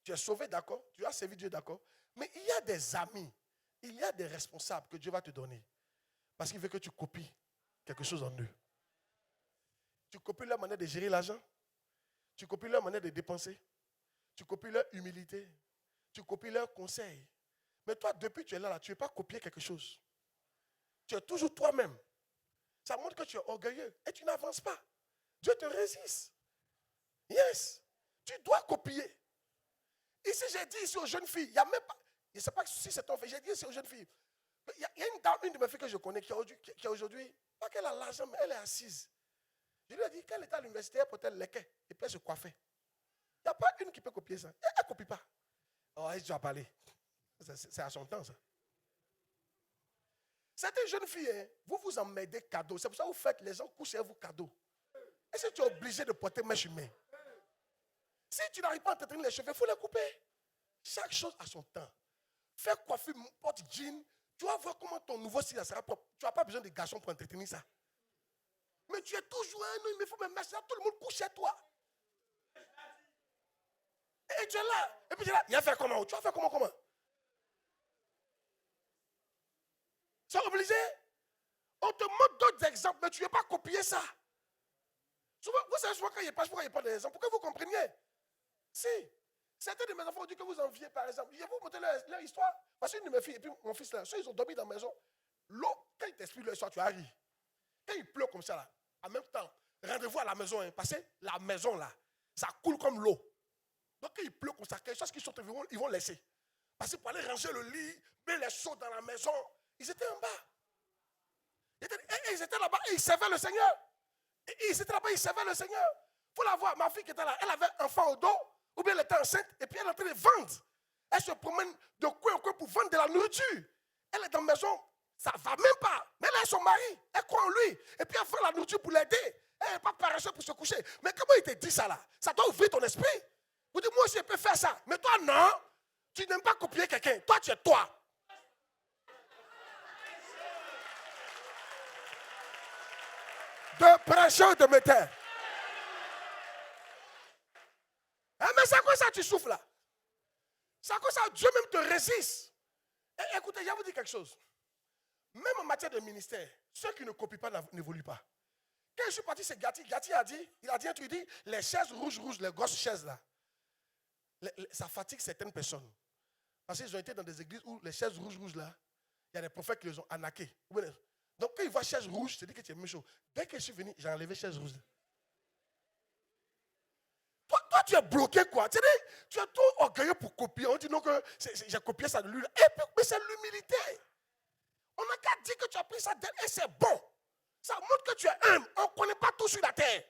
Tu es sauvé, d'accord. Tu as servi Dieu, d'accord. Mais il y a des amis. Il y a des responsables que Dieu va te donner. Parce qu'il veut que tu copies quelque chose en eux. Tu copies leur manière de gérer l'argent. Tu copies leur manière de dépenser. Tu copies leur humilité. Tu copies leurs conseils. Mais toi, depuis que tu es là, tu ne veux pas copier quelque chose. Tu es toujours toi-même. Ça montre que tu es orgueilleux et tu n'avances pas. Dieu te résiste. Yes. Tu dois copier. Ici, j'ai dit ici aux jeunes filles, il n'y a même pas, je ne sais pas si c'est ton fait, j'ai dit ici aux jeunes filles, il y a une de mes filles que je connais qui a aujourd'hui, pas qu'elle a l'argent, mais elle est assise. Je lui ai dit qu'elle était à l'université, elle portait le leket et puis elle se coiffait. Il n'y a pas une qui peut copier ça. Elle ne copie pas. Oh, elle doit parler. C'est à son temps, ça. Certaines jeunes filles, hein, vous vous emmerdez cadeaux. C'est pour ça que vous faites, les gens couchent avec vous cadeaux. Est-ce que tu es obligé de porter mèche-main? Si tu n'arrives pas à entretenir les cheveux, il faut les couper. Chaque chose a son temps. Fais coiffer, porte jean. Tu vas voir comment ton nouveau style sera propre. Tu n'as pas besoin de garçons pour entretenir ça. Mais tu es toujours un homme, il me faut me mettre ça. Tout le monde couche chez toi. Et tu es là. Et puis tu es là. Il a fait comment? Tu vas faire comment? C'est obligé. On te montre d'autres exemples, mais tu ne veux pas copier ça. Souvent, vous savez souvent quand il n'y a pas d'exemple, pour que vous compreniez. Si. Certains de mes enfants ont dit que vous enviez, par exemple. Je vais vous montrer leur histoire. Parce qu'une de mes filles et puis mon fils là, ceux ils ont dormi dans la maison. L'eau, quand ils t'expliquent leur histoire, tu arrives. Quand il pleut comme ça là, en même temps, rendez-vous à la maison. Hein, parce que la maison là, ça coule comme l'eau. Donc quand il pleut comme ça, quelque chose qui sortent, ils vont laisser. Parce que pour aller ranger le lit, mettre les seaux dans la maison, ils étaient en bas. Ils étaient là-bas et ils servaient le Seigneur. Et ils étaient là-bas, ils servaient le Seigneur. Il faut la voir, ma fille qui était là, elle avait un enfant au dos, ou bien elle était enceinte, et puis elle est en train de vendre. Elle se promène de coin en coin pour vendre de la nourriture. Elle est dans la maison, ça ne va même pas. Mais elle a son mari, elle croit en lui, et puis elle fait la nourriture pour l'aider. Elle n'est pas paresseuse pour se coucher. Mais comment il te dit ça là? Ça doit ouvrir ton esprit. Vous dites, moi aussi je peux faire ça. Mais toi non, tu n'aimes pas copier quelqu'un. Toi tu es toi. De prêcher ou de me taire. Mais c'est à quoi ça tu souffles là? C'est à quoi ça Dieu même te résiste? Et écoutez, je vais vous dire quelque chose. Même en matière de ministère, ceux qui ne copient pas n'évoluent pas. Quand je suis parti, c'est Gatti. Gatti a dit un truc, il dit, les chaises rouges, les grosses chaises là, ça fatigue certaines personnes. Parce qu'ils ont été dans des églises où les chaises rouges là, il y a des prophètes qui les ont arnaqués. Donc quand ils voient chaise rouge, c'est dit que tu es méchant. Dès que je suis venu, j'ai enlevé chaise rouge. Toi, tu es bloqué quoi? Tu es trop orgueilleux pour copier. On dit non que j'ai copié ça de lui. Et puis, mais c'est l'humilité. On n'a qu'à dire que tu as pris ça d'elle et c'est bon. Ça montre que tu es humble. On ne connaît pas tout sur la terre.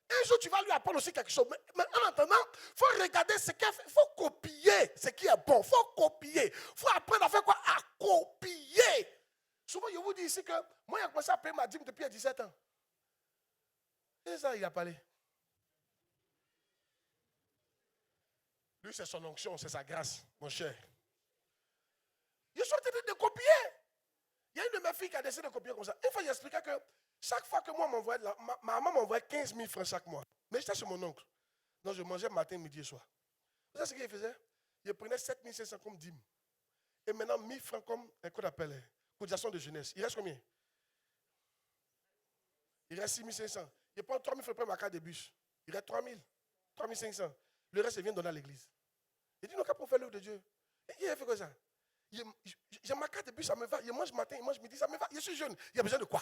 Un jour, tu vas lui apprendre aussi quelque chose. Mais en attendant, il faut regarder ce qu'elle fait. Il faut copier ce qui est bon. Il faut copier. Il faut apprendre à faire quoi? À copier. Souvent, je vous dis ici que moi, j'ai commencé à payer ma dîme depuis 17 ans. Et ça, il a parlé. Lui, c'est son onction, c'est sa grâce, mon cher. Je suis en train de copier. Il y a une de mes filles qui a décidé de copier comme ça. Une fois, j'expliquais que chaque fois que moi, ma maman m'envoyait 15 000 francs chaque mois. Mais j'étais chez mon oncle. Donc, je mangeais matin, midi et soir. Vous savez ce qu'il faisait? Il prenait 7 500 comme dîme. Et maintenant, 1 000 francs comme un qu'on appelle cotisation de jeunesse. Il reste combien? Il reste 6 500. Il prend 3 000 francs pour ma carte de bus. Il reste 3 000, 3 500. Le reste, il vient donner à l'église. Il dit, non, qu'à pour faire l'œuvre de Dieu. Et il a fait comme ça. J'ai ma carte de bus, ça me va. Il mange matin, il mange midi, ça me va. Je suis jeune. Il y a besoin de quoi?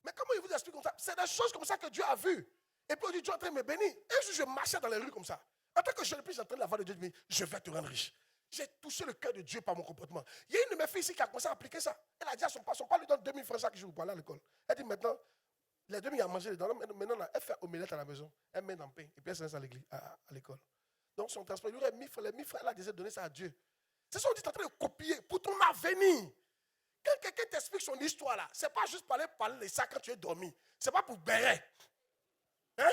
Mais comment il vous explique comme ça? C'est des choses comme ça que Dieu a vues. Et puis, Dieu est en train de me bénir. Un jour, je marchais dans les rues comme ça. En tant que jeune, puis j'entends la voix de Dieu dire, je vais te rendre riche. J'ai touché le cœur de Dieu par mon comportement. Il y a une de mes filles ici qui a commencé à appliquer ça. Elle a dit à son père lui donne 2 000 francs chaque jour pour aller à l'école. Elle dit maintenant, les 2 000 a mangé dedans. Maintenant, elle fait omelette à la maison. Elle met dans le pain. Et puis elle se laisse à l'école. Donc son transport, il lui aurait 1 000 francs. Les 1 000 francs, elle a déjà donné ça à Dieu. C'est ça qu'on dit, tu es en train de copier pour ton avenir. Quand quelqu'un t'explique son histoire là, ce n'est pas juste parler de ça quand tu es dormi. Ce n'est pas pour bérer. Hein?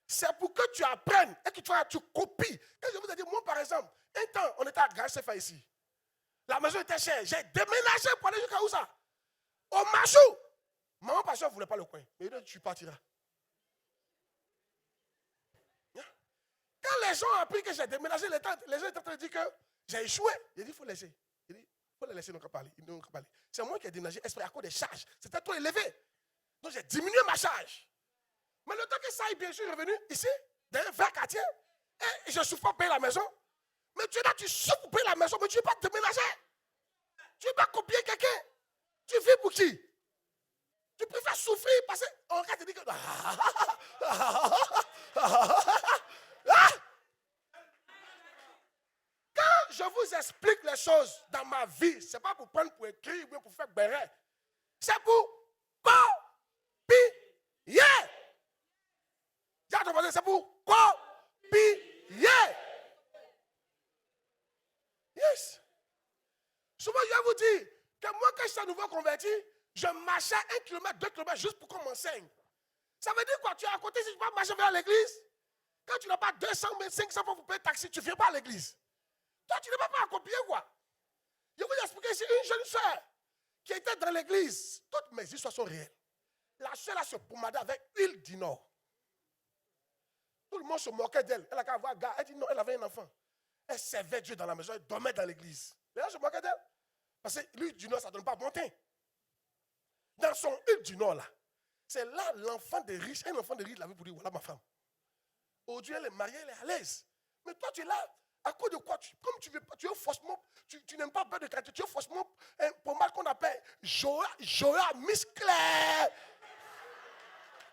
C'est pour que tu apprennes et que tu copies. Quand je vous ai dit, moi par exemple, un temps, on était à Grand-Sefa ici. La maison était chère. J'ai déménagé pour aller jusqu'à où ça? Au Machou. Maman pasteur ne voulait pas le coin. Mais il dit, tu partiras. Quand les gens ont appris que j'ai déménagé, les gens étaient en train de dire que j'ai échoué. J'ai dit, il faut laisser. Il dit, il faut les laisser, ils n'ont qu'à parler. C'est moi qui ai déménagé à cause des charges. C'était trop élevé. Donc j'ai diminué ma charge. Mais le temps que ça aille bien, je suis revenu ici, dans un vrai quartier, et je ne souffre pas payer la maison. Mais tu es là, tu souffres pour payer la maison, mais tu ne veux pas déménager. Tu ne veux pas copier quelqu'un. Tu vis pour qui? Tu préfères souffrir parce qu'on te dit que... Quand je vous explique les choses dans ma vie, ce n'est pas pour prendre pour écrire ou pour faire béret. C'est pour copier. C'est pour copier. Yes. Souvent, je vais vous dire que moi, quand je suis à nouveau converti, je marchais 1 km, 2 km juste pour qu'on m'enseigne. Ça veut dire quoi? Tu es à côté, si tu vas marcher vers l'église, quand tu n'as pas 200 000, 500 fois pour payer le taxi, tu ne viens pas à l'église. Toi, tu ne vas pas à copier quoi? Je vais vous expliquer ici une jeune soeur qui était dans l'église. Toutes mes histoires sont réelles. La soeur a se pommadée avec huile du Nord. Tout le monde se moquait d'elle. Elle a qu'à avoir un gars. Elle dit non, elle avait un enfant. Elle servait Dieu dans la maison, elle dormait dans l'église. Les gens se moquaient d'elle. Parce que l'huile du Nord, ça ne donne pas bon teint. Dans son huile du Nord, là, c'est là l'enfant des riches, un enfant de riche l'avait pour dire voilà ma femme. Aujourd'hui, elle est mariée, elle est à l'aise. Mais toi, tu es là, à cause de quoi? Comme tu veux pas, tu es faussement, tu n'aimes pas beurre de qualité, tu es faussement un pommade qu'on appelle Joa Musclé.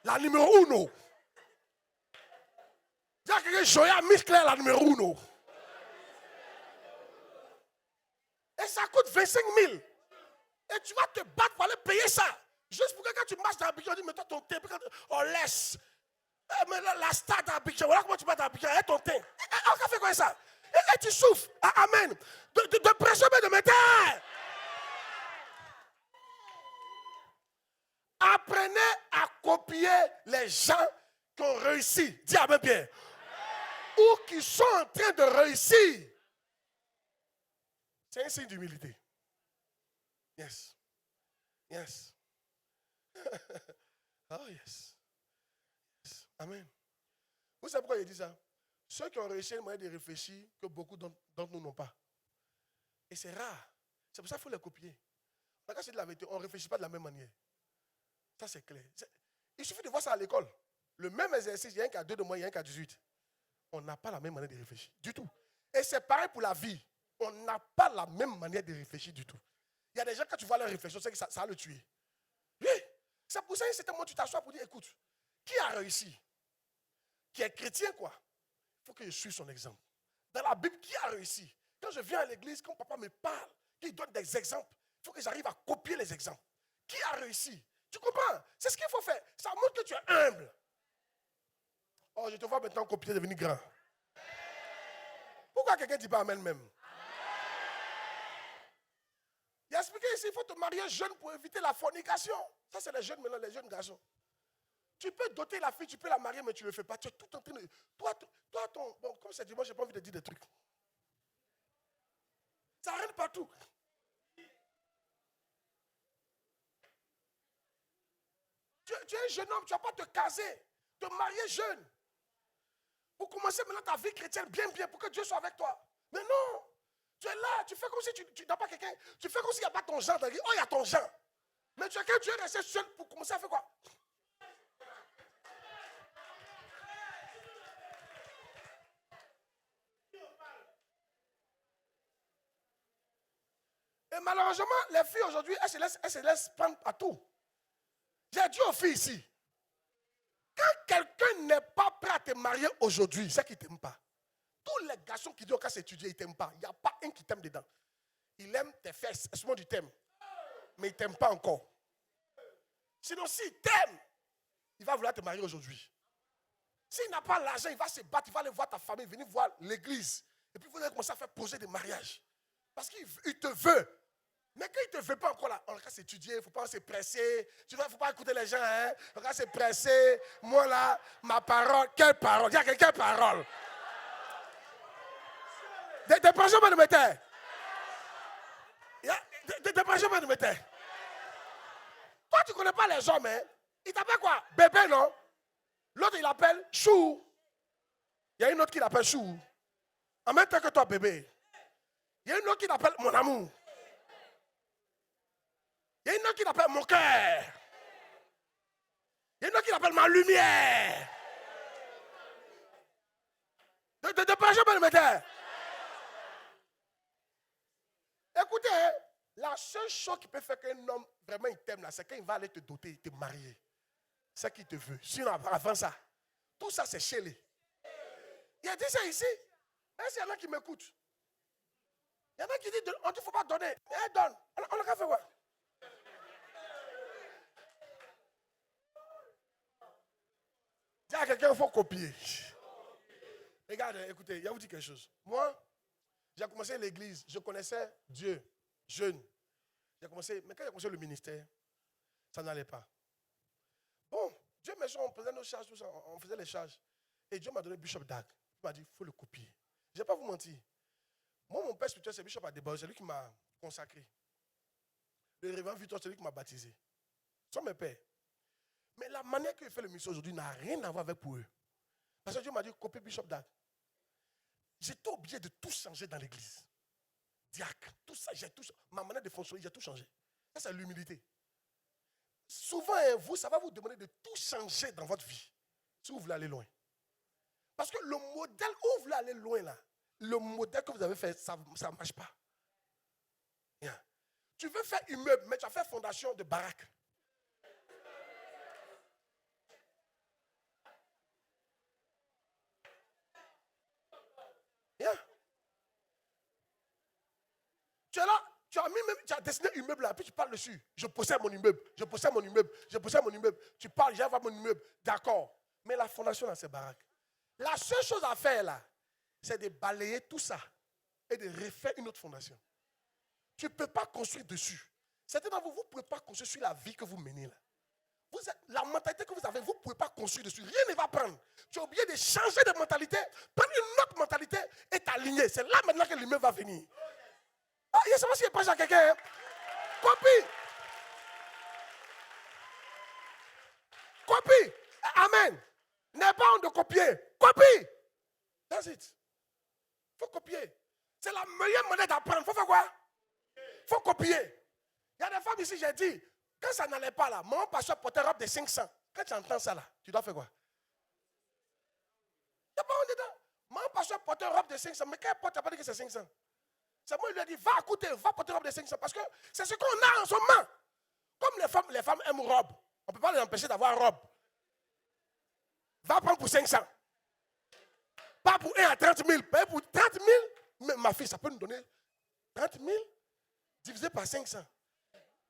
La numéro 1. Dis à quelqu'un, Joa Musclé, la numéro 1. Et ça coûte 25 000. Et tu vas te battre pour aller payer ça. Juste pour que quand tu marches dans Abidjan, on dit, mais toi ton thé, on laisse. Mais la star d'Abidjan, voilà comment tu vas dans Abidjan, et ton thé. On fait quoi ça? Et tu souffres. Amen. De pression, mais de métal. Apprenez à copier les gens qui ont réussi. Dis amen bien. Ou qui sont en train de réussir. C'est un signe d'humilité. Yes. Yes. Oh yes. Yes. Amen. Vous savez pourquoi il dit ça? Ceux qui ont réussi le moyen de réfléchir que beaucoup d'entre nous n'ont pas. Et c'est rare. C'est pour ça qu'il faut les copier. Quand c'est de la vérité, on ne réfléchit pas de la même manière. Ça c'est clair. Il suffit de voir ça à l'école. Le même exercice, il y a un qui a 2 de moins, il y a un qui a 18. On n'a pas la même manière de réfléchir. Du tout. Et c'est pareil pour la vie. On n'a pas la même manière de réfléchir du tout. Il y a des gens, quand tu vois leur réflexion, c'est que ça va le tuer. Oui. C'est pour ça que c'est un moment où tu t'assois pour dire, écoute, qui a réussi? Qui est chrétien, quoi? Il faut que je suive son exemple. Dans la Bible, qui a réussi? Quand je viens à l'église, quand papa me parle, qu'il donne des exemples, il faut que j'arrive à copier les exemples. Qui a réussi? Tu comprends? C'est ce qu'il faut faire. Ça montre que tu es humble. Oh, je te vois maintenant copier, devenir grand. Pourquoi quelqu'un ne dit pas amen même? Il a expliqué ici, il faut te marier jeune pour éviter la fornication. Ça, c'est les jeunes maintenant, les jeunes garçons. Tu peux doter la fille, tu peux la marier, mais tu ne le fais pas. Tu es tout en train de... Bon, comme c'est dimanche, je n'ai pas envie de dire des trucs. Ça rentre partout. Tu es un jeune homme, tu ne vas pas te caser, te marier jeune. Pour commencer maintenant ta vie chrétienne bien, pour que Dieu soit avec toi. Mais non, tu es là, tu fais comme si tu n'as pas quelqu'un, tu fais comme s'il n'y a pas ton Jean dans la vie. Oh, il y a ton Jean. Mais tu es resté seul pour commencer à faire quoi? Et malheureusement, les filles aujourd'hui, elles se laissent prendre à tout. J'ai dit aux filles ici, quand quelqu'un n'est pas prêt à te marier aujourd'hui, c'est qu'il ne t'aime pas. Tous les garçons qui disent qu'à s'étudier, ils ne t'aiment pas. Il n'y a pas un qui t'aime dedans. Il aime tes fesses, c'est souvent du thème. Mais il ne t'aime pas encore. Sinon, s'il t'aime, il va vouloir te marier aujourd'hui. S'il n'a pas l'argent, il va se battre, il va aller voir ta famille, venir voir l'église. Et puis vous allez commencer à faire poser des mariages. Parce qu'il te veut. Mais quand il ne te veut pas encore là, on va s'étudier, il ne faut pas se presser. Il ne faut pas écouter les gens, hein. On va se presser. Moi là, ma parole, quelle parole? Il y a quelle parole? Des projets de métier. Des projets de métier. Toi, tu ne connais pas les hommes, hein? Il t'appelle quoi? Bébé, non? L'autre, il appelle Chou. Il y a une autre qui l'appelle Chou. En même temps que toi, bébé. Il y a une autre qui l'appelle mon amour. Il y a une autre qui l'appelle mon cœur. Il y a une autre qui l'appelle ma lumière. De projets de métier. Écoutez, la seule chose qui peut faire qu'un homme vraiment il t'aime là, c'est quand il va aller te doter, te marier. C'est qu'il te veut. Sinon, avant ça, tout ça c'est chez lui. Il a dit ça ici. Est-ce qu'il y en a qui m'écoutent? Il y en a qui disent, on ne faut pas donner. Mais elle donne. On a qu'à faire quoi? Dis à quelqu'un, il faut copier. Regardez, écoutez, je vais vous dire quelque chose. Moi, j'ai commencé l'église, je connaissais Dieu, jeune. Mais quand j'ai commencé le ministère, ça n'allait pas. Bon, Dieu m'a dit, on faisait nos charges, tout ça, on faisait les charges. Et Dieu m'a donné Bishop Dag. Il m'a dit, il faut le copier. Je ne vais pas vous mentir. Moi, mon père spirituel, c'est Bishop Adébor, c'est lui qui m'a consacré. Le révérend Victor, c'est lui qui m'a baptisé. Ce sont mes pères. Mais la manière qu'il fait le ministère aujourd'hui n'a rien à voir avec pour eux. Parce que Dieu m'a dit, copier Bishop Dag. J'étais obligé de tout changer dans l'église. Diacre, tout ça, j'ai tout changé. Ma manière de fonctionner, j'ai tout changé. Ça, c'est l'humilité. Souvent, ça va vous demander de tout changer dans votre vie. Si vous voulez aller loin. Parce que le modèle où vous voulez aller loin, là, le modèle que vous avez fait, ça ne marche pas. Yeah. Tu veux faire immeuble, mais tu as fait fondation de baraque. Yeah. Tu es là, tu as dessiné un immeuble là, puis tu parles dessus. Je possède mon immeuble, je possède mon immeuble, je possède mon immeuble. Tu parles, j'ai mon immeuble, d'accord. Mais la fondation dans ces baraques. La seule chose à faire là, c'est de balayer tout ça et de refaire une autre fondation. Tu ne peux pas construire dessus. Certains d'entre vous, vous ne pouvez pas construire sur la vie que vous menez là. La mentalité que vous avez, vous ne pouvez pas construire dessus. Rien ne va prendre. Tu as oublié de changer de mentalité, prendre une autre mentalité et t'aligner. C'est là maintenant que l'immeuble va venir. Ah, il y a seulement s'il passe à quelqu'un. Hein? Copie. Copie. Amen. N'aie pas honte de copier. Copie. That's it. Il faut copier. C'est la meilleure manière d'apprendre. Il faut faire quoi? Il faut copier. Il y a des femmes ici, j'ai dit, quand ça n'allait pas là, mon pasteur portait robe de 500. Quand tu entends ça là, tu dois faire quoi? Il n'y a pas honte dedans. Mon pasteur portait robe de 500. Mais quand il porte, tu n'as pas dit que c'est 500. C'est moi, il lui a dit, va écouter, va porter robe de 500. Parce que c'est ce qu'on a en ce moment. Comme les femmes aiment robe, on ne peut pas les empêcher d'avoir robe. Va prendre pour 500. Pas pour 1 à 30 000. Pas pour 30 000. Mais ma fille, ça peut nous donner 30 000 divisé par 500.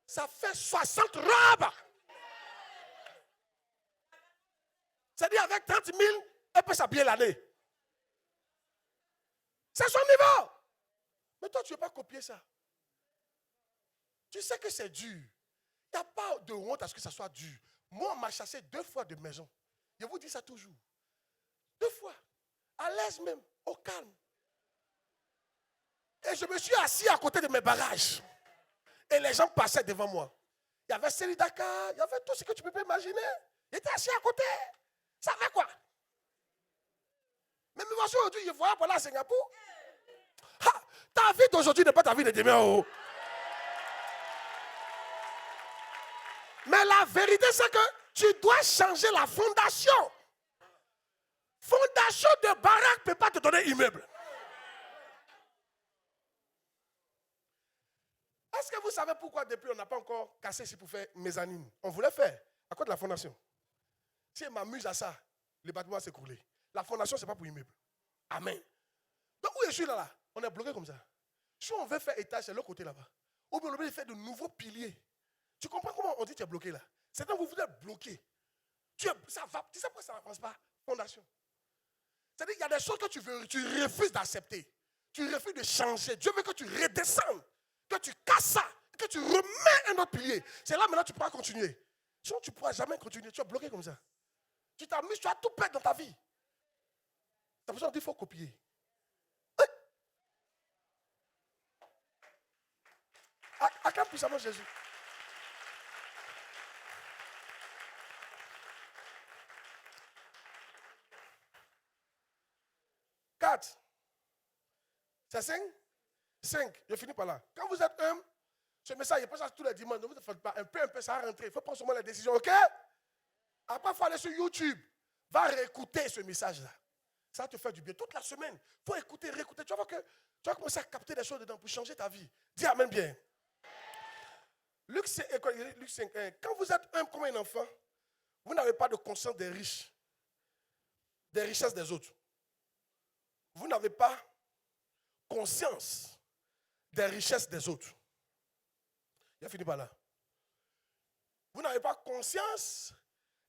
Ça fait 60 robes. C'est-à-dire avec 30 000, elle peut s'habiller l'année. C'est son niveau. Mais toi, tu ne veux pas copier ça. Tu sais que c'est dur. Il n'y a pas de honte à ce que ça soit dur. Moi, on m'a chassé 2 fois de maison. Je vous dis ça toujours. 2 fois. À l'aise même, au calme. Et je me suis assis à côté de mes bagages. Et les gens passaient devant moi. Il y avait Céline Dakar, il y avait tout ce que tu peux imaginer. J'étais assis à côté. Ça fait quoi? Mais moi, aujourd'hui, je voyais pour à Singapour. Ha, ta vie d'aujourd'hui n'est pas ta vie de demain. Oh. Mais la vérité, c'est que tu dois changer la fondation. Fondation de baraque ne peut pas te donner immeuble. Est-ce que vous savez pourquoi depuis on n'a pas encore cassé ici pour faire mezzanine? On voulait faire à cause de la fondation. Si elle m'amuse à ça, le bâtiment va s'écrouler. La fondation, ce n'est pas pour immeuble. Amen. Donc où je suis là, on est bloqué comme ça. Si on veut faire étage, c'est l'autre côté là-bas. Ou bien on veut faire de nouveaux piliers. Tu comprends comment on dit que tu es bloqué là? C'est donc vous êtes bloqué. Ça va, tu sais pourquoi ça n'avance pas? Fondation. C'est-à-dire qu'il y a des choses que tu refuses d'accepter. Tu refuses de changer. Dieu veut que tu redescendes, que tu casses ça, que tu remets un autre pilier. C'est là maintenant que tu pourras continuer. Sinon tu ne pourras jamais continuer. Tu es bloqué comme ça. Tu t'amuses, tu as tout perdre dans ta vie. C'est pour ça qu'on dit qu'il faut copier. Oui. Acclame puissamment Jésus. Quatre. C'est 5? 5. Je finis par là. Quand vous êtes humble, ce message, je passe ça tous les dimanches. Ne vous faites pas un peu, ça va rentrer. Il faut prendre seulement les décisions, ok? Après, il faut aller sur YouTube. Va réécouter ce message-là. Ça va te faire du bien. Toute la semaine, il faut écouter, réécouter. Tu vas voir que tu vas commencer à capter des choses dedans pour changer ta vie. Dis amen bien. Luc 5, quand vous êtes humble comme un enfant, vous n'avez pas de conscience des riches, des richesses des autres. Vous n'avez pas conscience des richesses des autres. Il a fini par là. Vous n'avez pas conscience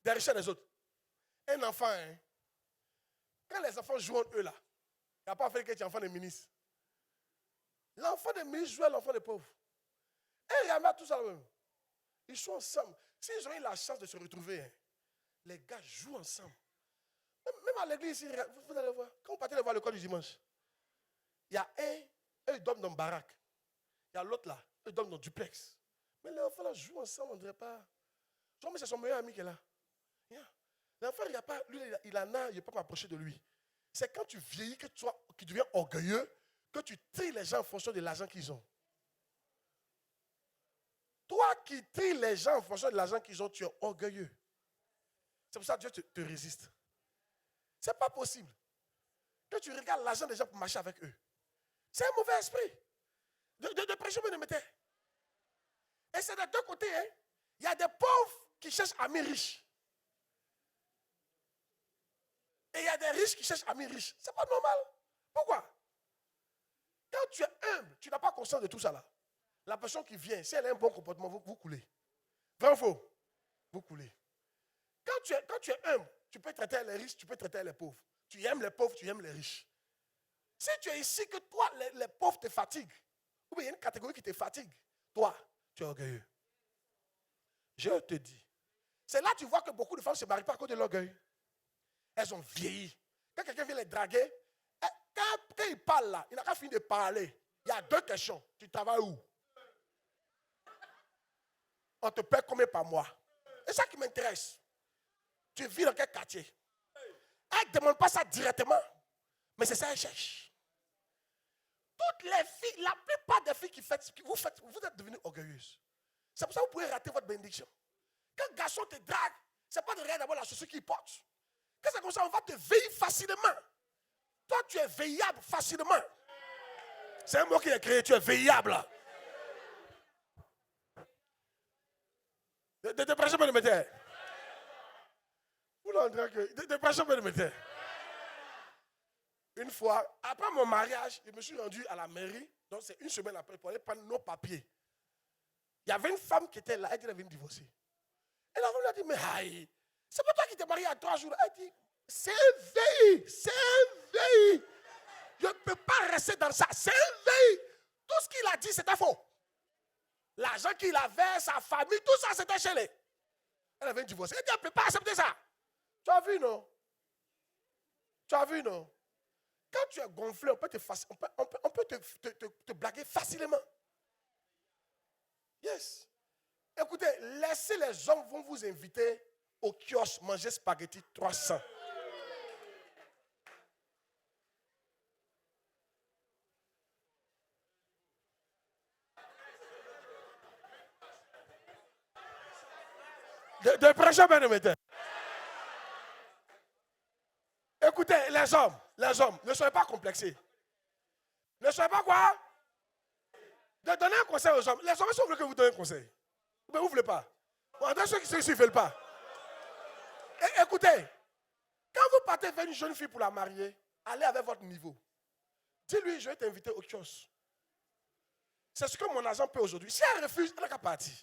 des richesses des autres. Un enfant, hein, quand les enfants jouent entre eux là, il n'y a pas fait que tu es enfant de ministre. L'enfant de ministre joue à l'enfant de pauvre. Et il y en a tout ça même. Ils sont ensemble. S'ils ont eu la chance de se retrouver, hein, les gars jouent ensemble. Même à l'église, vous allez voir. Quand vous partez voir l'école du dimanche, il y a eux, ils dorment dans une baraque. Il y a l'autre là, eux, ils dorment dans duplex. Mais les enfants là jouent ensemble, on ne dirait pas. Je crois que c'est son meilleur ami qui est là. Yeah. L'enfant, il a lui, il en a, il ne peut pas m'approcher de lui. C'est quand tu vieillis, que tu deviens orgueilleux, que tu tries les gens en fonction de l'argent qu'ils ont. Toi qui tries les gens en fonction de l'argent qu'ils ont, tu es orgueilleux. C'est pour ça que Dieu te résiste. Ce n'est pas possible que tu regardes l'argent des gens pour marcher avec eux. C'est un mauvais esprit de prêcher de métier. Et c'est de deux côtés. Hein. Il y a des pauvres qui cherchent amis riches. Et il y a des riches qui cherchent amis riches. Ce n'est pas normal. Pourquoi? Quand tu es humble, tu n'as pas conscience de tout ça là. La personne qui vient, si elle a un bon comportement, vous coulez. Vrai ou faux? Vous coulez. Quand tu es humble, tu peux traiter les riches, tu peux traiter les pauvres. Tu aimes les pauvres, tu aimes les riches. Si tu es ici, que toi, les pauvres te fatiguent, ou bien il y a une catégorie qui te fatigue, toi, tu es orgueilleux. Je te dis. C'est là que tu vois que beaucoup de femmes ne se marient pas à cause de l'orgueil. Elles ont vieilli. Quand quelqu'un vient les draguer, quand il parle là, il n'a qu'à finir de parler. Il y a deux questions. Tu travailles où? On te paie combien par mois? C'est ça qui m'intéresse. Tu vis dans quel quartier? Elle ne demande pas ça directement, mais c'est ça qu'elle cherche. Toutes les filles, la plupart des filles qui faites, vous êtes devenues orgueilleuses. C'est pour ça que vous pouvez rater votre bénédiction. Quand un garçon te drague, ce n'est pas de regarder d'abord la chaussure qu'il porte. Quand c'est comme ça, on va te veiller facilement. Toi, tu es veillable facilement. C'est un mot qui est créé, tu es veillable. De prêcher pour le métier. Vous l'entendez que de prêcher pour le métier. Une fois, après mon mariage, je me suis rendu à la mairie. Donc c'est une semaine après pour aller prendre nos papiers. Il y avait une femme qui était là, elle devait venir divorcer. Et la femme lui a dit, mais aïe, c'est pas toi qui t'es marié à 3 jours. Elle dit, c'est un veille, c'est un veille. Je ne peux pas rester dans ça, c'est un veille. Tout ce qu'il a dit, c'était faux. L'argent qu'il avait, sa famille, tout ça, c'était chez lui. Elle avait divorcé. Elle dit, elle ne peut pas accepter ça. Tu as vu, non? Tu as vu, non? Quand tu es gonflé, on peut te blaguer facilement. Yes. Écoutez, laissez les hommes vont vous inviter au kiosque manger spaghetti 300. De prêcher, bien aimé. Écoutez, les hommes, ne soyez pas complexés. Ne soyez pas quoi? De donner un conseil aux hommes. Les hommes, si vous voulez que vous donniez un conseil, mais vous ne voulez pas. Entendez ceux qui ne veulent pas. Écoutez, quand vous partez vers une jeune fille pour la marier, allez avec votre niveau. Dis-lui, je vais t'inviter au kiosque. C'est ce que mon agent peut aujourd'hui. Si elle refuse, elle n'a qu'à partir.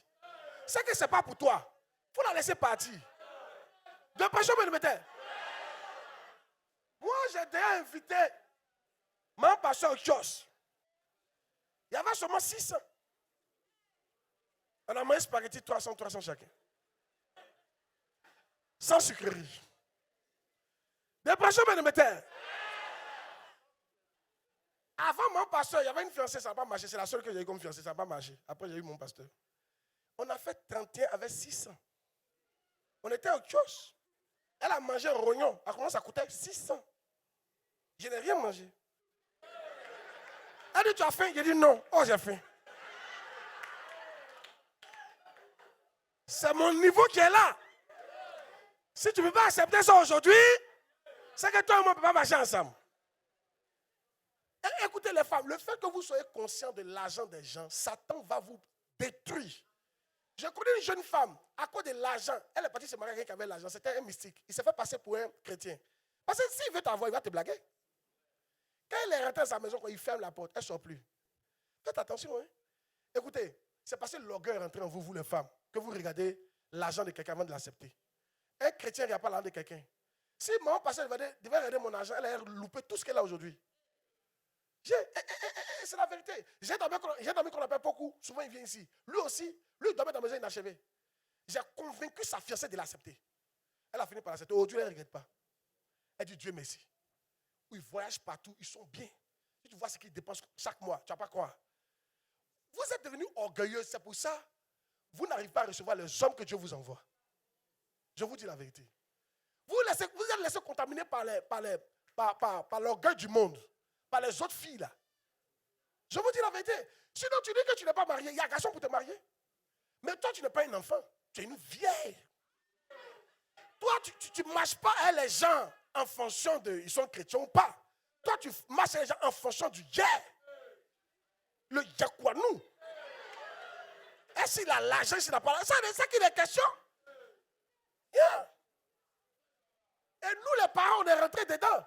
C'est que ce n'est pas pour toi. Il faut la laisser partir. De pression, me mettez. Moi, j'ai déjà invité mon pasteur au kiosque. Il y avait seulement 600. On a mangé spaghetti 300 chacun. Sans sucrerie. Dépression, me mettez. Avant mon pasteur, il y avait une fiancée, ça n'a pas marché. C'est la seule que j'ai eu comme fiancée, ça n'a pas marché. Après, j'ai eu mon pasteur. On a fait 31 avec 600. On était au kiosque. Elle a mangé un rognon. À comment ça coûtait 600. Je n'ai rien mangé. Elle dit, tu as faim? J'ai dit non. Oh, j'ai faim. C'est mon niveau qui est là. Si tu ne peux pas accepter ça aujourd'hui, c'est que toi et moi ne pouvons pas marcher ensemble. Et écoutez les femmes, le fait que vous soyez conscient de l'argent des gens, Satan va vous détruire. Je connais une jeune femme, à cause de l'argent, elle est partie se marier avec quelqu'un qui avait l'argent, c'était un mystique. Il s'est fait passer pour un chrétien. Parce que s'il veut t'avoir, il va te blaguer. Quand elle est rentrée à sa maison, quand il ferme la porte, elle ne sort plus. Faites attention. Hein? Écoutez, c'est parce que l'orgueil est rentré en vous, vous les femmes, que vous regardez l'argent de quelqu'un avant de l'accepter. Un chrétien ne regarde pas l'argent de quelqu'un. Si mon pasteur devait regarder mon argent, elle a loupé tout ce qu'elle a aujourd'hui. C'est la vérité. J'ai dormi qu'on appelle beaucoup. Souvent, il vient ici. Lui aussi, lui, il dormait dans la maison inachevé. J'ai convaincu sa fiancée de l'accepter. Elle a fini par l'accepter. Aujourd'hui, elle ne regrette pas. Elle dit Dieu merci. Ils voyagent partout, ils sont bien. Si tu vois ce qu'ils dépensent chaque mois, tu ne vas pas croire. Vous êtes devenus orgueilleux, c'est pour ça vous n'arrivez pas à recevoir les hommes que Dieu vous envoie. Je vous dis la vérité. Vous êtes laissés contaminer par l'orgueil du monde, par les autres filles là. Je vous dis la vérité. Sinon, tu dis que tu n'es pas marié, il y a un garçon pour te marier. Mais toi, tu n'es pas un enfant, tu es une vieille. Toi, tu ne marches pas avec les gens en fonction de ils sont chrétiens ou pas. Toi, tu marches avec les gens en fonction du yeah. Le yakwanou. Est-ce qu'il a l'argent, s'il n'a pas l'argent? C'est ça qu'il est question. Yeah. Et nous, les parents, on est rentrés dedans.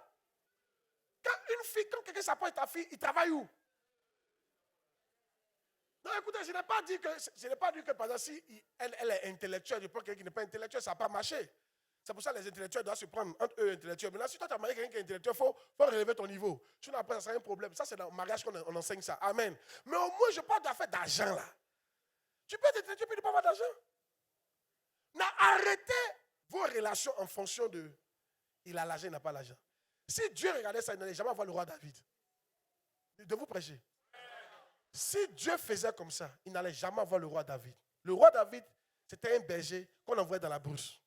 Quand quelqu'un s'approche de ta fille, il travaille où? Non, écoutez, je n'ai pas dit que par exemple, si elle est intellectuelle, je pense que quelqu'un qui n'est pas intellectuel, ça n'a pas marché. C'est pour ça que les intellectuels doivent se prendre entre eux intellectuels. Maintenant, si toi tu as marié quelqu'un qui est intellectuel, il faut relever ton niveau. Sinon, après, ça sera un problème. Ça, c'est dans le mariage qu'on enseigne ça. Amen. Mais au moins, je parle d'affaires d'argent là. Tu peux être intellectuel et ne pas avoir d'argent. Arrêtez vos relations en fonction de il a l'argent, il n'a pas l'argent. Si Dieu regardait ça, il n'allait jamais avoir le roi David. De vous prêcher. Si Dieu faisait comme ça, il n'allait jamais avoir le roi David. Le roi David, c'était un berger qu'on envoyait dans la brousse.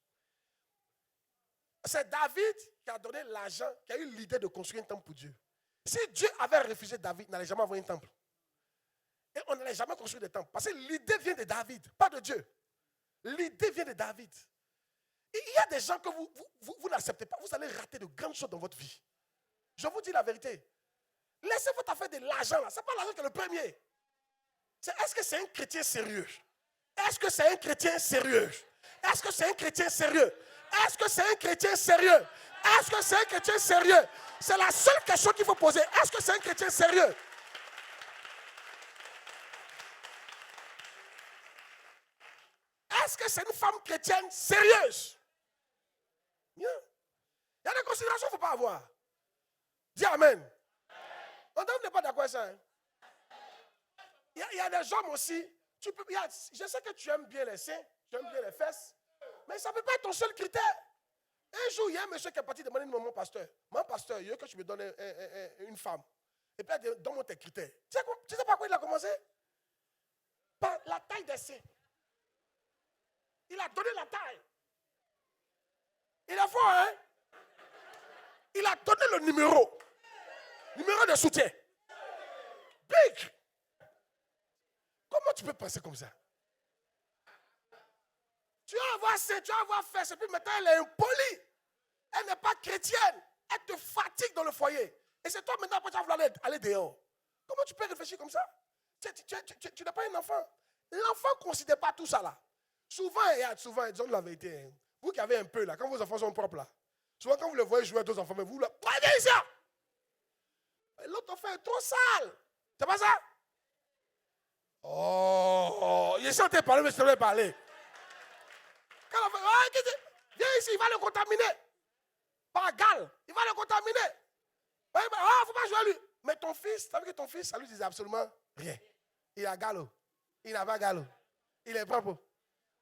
C'est David qui a donné l'argent, qui a eu l'idée de construire un temple pour Dieu. Si Dieu avait refusé David, il n'allait jamais avoir un temple. Et on n'allait jamais construire des temples. Parce que l'idée vient de David, pas de Dieu. L'idée vient de David. Et il y a des gens que vous n'acceptez pas. Vous allez rater de grandes choses dans votre vie. Je vous dis la vérité. Laissez votre affaire de l'argent là. Ce n'est pas l'argent qui est le premier. Est-ce que c'est un chrétien sérieux? Est-ce que c'est un chrétien sérieux? Est-ce que c'est un chrétien sérieux? Est-ce que c'est un chrétien sérieux? Est-ce que c'est un chrétien sérieux? C'est la seule question qu'il faut poser. Est-ce que c'est un chrétien sérieux? Est-ce que c'est une femme chrétienne sérieuse? Bien. Il y a des considérations qu'il ne faut pas avoir. Dis Amen. On n'est pas d'accord avec ça. Hein? Il y a des hommes aussi. Je sais que tu aimes bien les seins, tu aimes bien les fesses. Mais ça ne peut pas être ton seul critère. Un jour, il y a un monsieur qui est parti demander à mon pasteur. Mon pasteur, il veut que tu me donnes une femme. Et puis, donne-moi tes critères. Tu sais par quoi il a commencé? Par la taille des seins. Il a donné la taille. Il est fort, hein? Il a donné le numéro. Numéro de soutien. Big. Comment tu peux penser comme ça? Tu vas avoir ça, tu vas avoir fait, et puis maintenant elle est impolie. Elle n'est pas chrétienne. Elle te fatigue dans le foyer. Et c'est toi maintenant que tu vas vouloir aller dehors. Comment tu peux réfléchir comme ça? Tu n'es pas un enfant. L'enfant ne considère pas tout ça là. Souvent, disons la vérité. Hein. Vous qui avez un peu là, quand vos enfants sont propres là, souvent quand vous le voyez jouer à d'autres enfants, mais vous le prenez ici. L'autre enfant est trop sale. C'est pas ça? Oh, il est chanté parler, mais je ne sais pas parler. Quand l'enfant, viens ici, il va le contaminer. Par gale, il va le contaminer. Il ne faut pas jouer à lui. Mais ton fils, tu as vu que ton fils, ça lui disait absolument rien. Il a galop. Il n'a pas galop. Il est propre.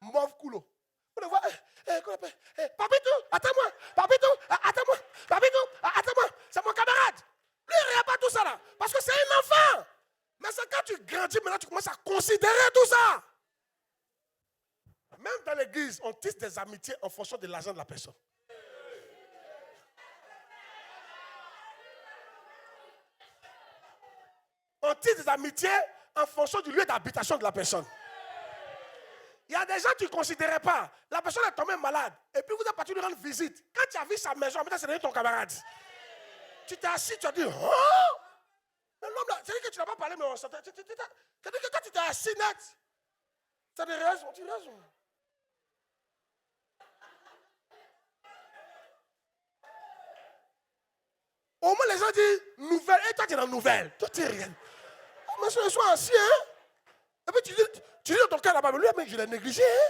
Mauve coulo. On le voit. Papito, attends-moi. Papito, attends-moi. Papito, attends-moi. C'est mon camarade. Lui, il n'y a pas tout ça là. Parce que c'est un enfant. Mais c'est quand tu grandis, maintenant tu commences à considérer tout ça. Même dans l'église, on tisse des amitiés en fonction de l'argent de la personne. On tisse des amitiés en fonction du lieu d'habitation de la personne. Il y a des gens que tu ne considérais pas. La personne est tombée malade. Et puis vous êtes parti lui rendre visite. Quand tu as vu sa maison, maintenant c'est devenu ton camarade. Tu t'es assis, tu as dit, oh! Mais l'homme là, c'est-à-dire que tu n'as pas parlé, mais on s'entend. C'est-à-dire que quand tu t'es assis net, tu as des raisons, tu as raison. Au moins les gens disent nouvelle. Et toi tu es dans nouvelle. Toi tu es rien. Mais je suis ancien. Hein? Et puis tu dis dans ton cœur là-bas, mais lui, mec, je l'ai négligé. Hein?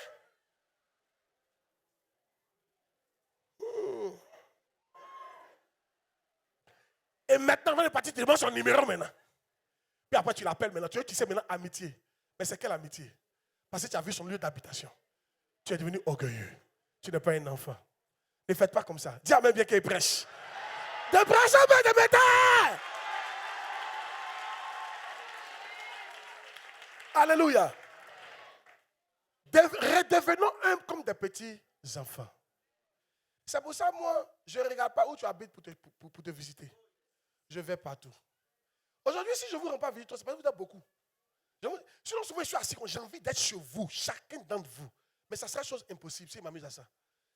Et maintenant, on est parti, tu demandes son numéro maintenant. Puis après, tu l'appelles maintenant. Tu sais maintenant amitié. Mais c'est quelle amitié? Parce que tu as vu son lieu d'habitation. Tu es devenu orgueilleux. Tu n'es pas un enfant. Ne faites pas comme ça. Dis à même bien qu'il prêche. De prêche en main de métal. Alléluia. Redevenons humbles comme des petits enfants. C'est pour ça, moi, je ne regarde pas où tu habites pour te visiter. Je vais partout. Aujourd'hui, si je ne vous rends pas visite, c'est parce que vous êtes beaucoup. Sinon, souvent, je suis assis, j'ai envie d'être chez vous, chacun d'entre vous. Mais ça sera chose impossible si je m'amuse à ça.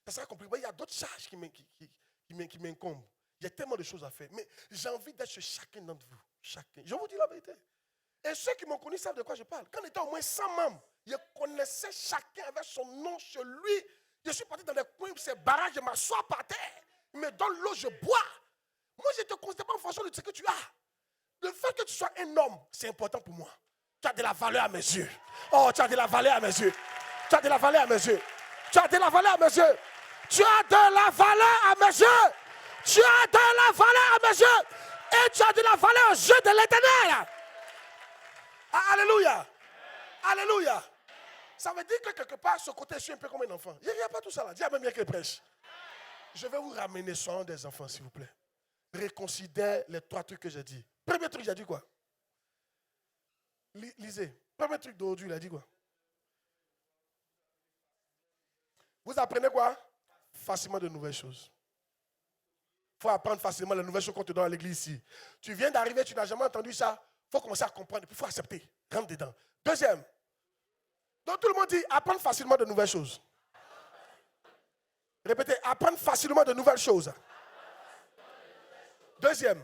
Ça sera compliqué. Il y a d'autres charges qui m'incombent. Il y a tellement de choses à faire. Mais j'ai envie d'être chez chacun d'entre vous. Chacun. Je vous dis la vérité. Et ceux qui m'ont connu savent de quoi je parle. Quand on était au moins 100 membres, je connaissais chacun avec son nom chez lui. Je suis parti dans des coins où c'est barrage, je m'assois par terre. Il me donne l'eau, je bois. Moi, je ne te considère pas en fonction de ce que tu as. Le fait que tu sois un homme, c'est important pour moi. Tu as de la valeur à mes yeux. Oh, tu as de la valeur à mes yeux. Tu as de la valeur à mes yeux. Tu as de la valeur à mes yeux. Tu as de la valeur à mes yeux. Tu as de la valeur à mes yeux. Et tu as de la valeur aux yeux de l'Éternel. Alléluia. Alléluia. Ça veut dire que quelque part, ce côté, je suis un peu comme un enfant. Il n'y a pas tout ça là. Dis à même bien qu'il prêche. Je vais vous ramener soin des enfants, s'il vous plaît. Réconsidère les 3 trucs que j'ai dit. Premier truc, j'ai dit quoi? Lisez. Premier truc d'aujourd'hui, il a dit quoi? Vous apprenez quoi? Facilement de nouvelles choses. Il faut apprendre facilement les nouvelles choses qu'on te donne à l'église ici. Tu viens d'arriver, tu n'as jamais entendu ça. Il faut commencer à comprendre, puis il faut accepter. Rentre dedans. Deuxième. Donc tout le monde dit apprendre facilement de nouvelles choses. Répétez, apprendre facilement de nouvelles choses. Deuxième.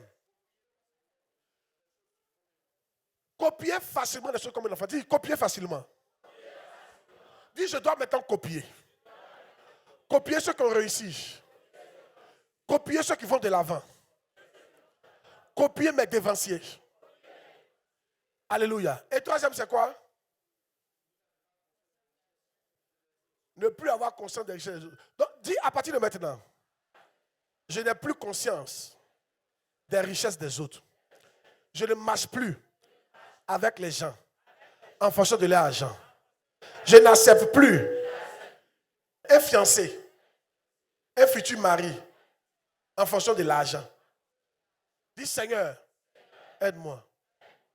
Copier facilement des choses comme un enfant. Dis copier facilement. Dis je dois maintenant copier. Copier ceux qui ont réussi. Copier ceux qui vont de l'avant. Copier mes dévanciers. Alléluia. Et troisième, c'est quoi? Ne plus avoir conscience des richesses des autres. Donc, dis à partir de maintenant, je n'ai plus conscience des richesses des autres. Je ne marche plus avec les gens en fonction de leur argent. Je n'accepte plus un fiancé, un futur mari, en fonction de l'argent. Dis Seigneur, aide-moi.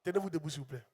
Tenez-vous debout s'il vous plaît.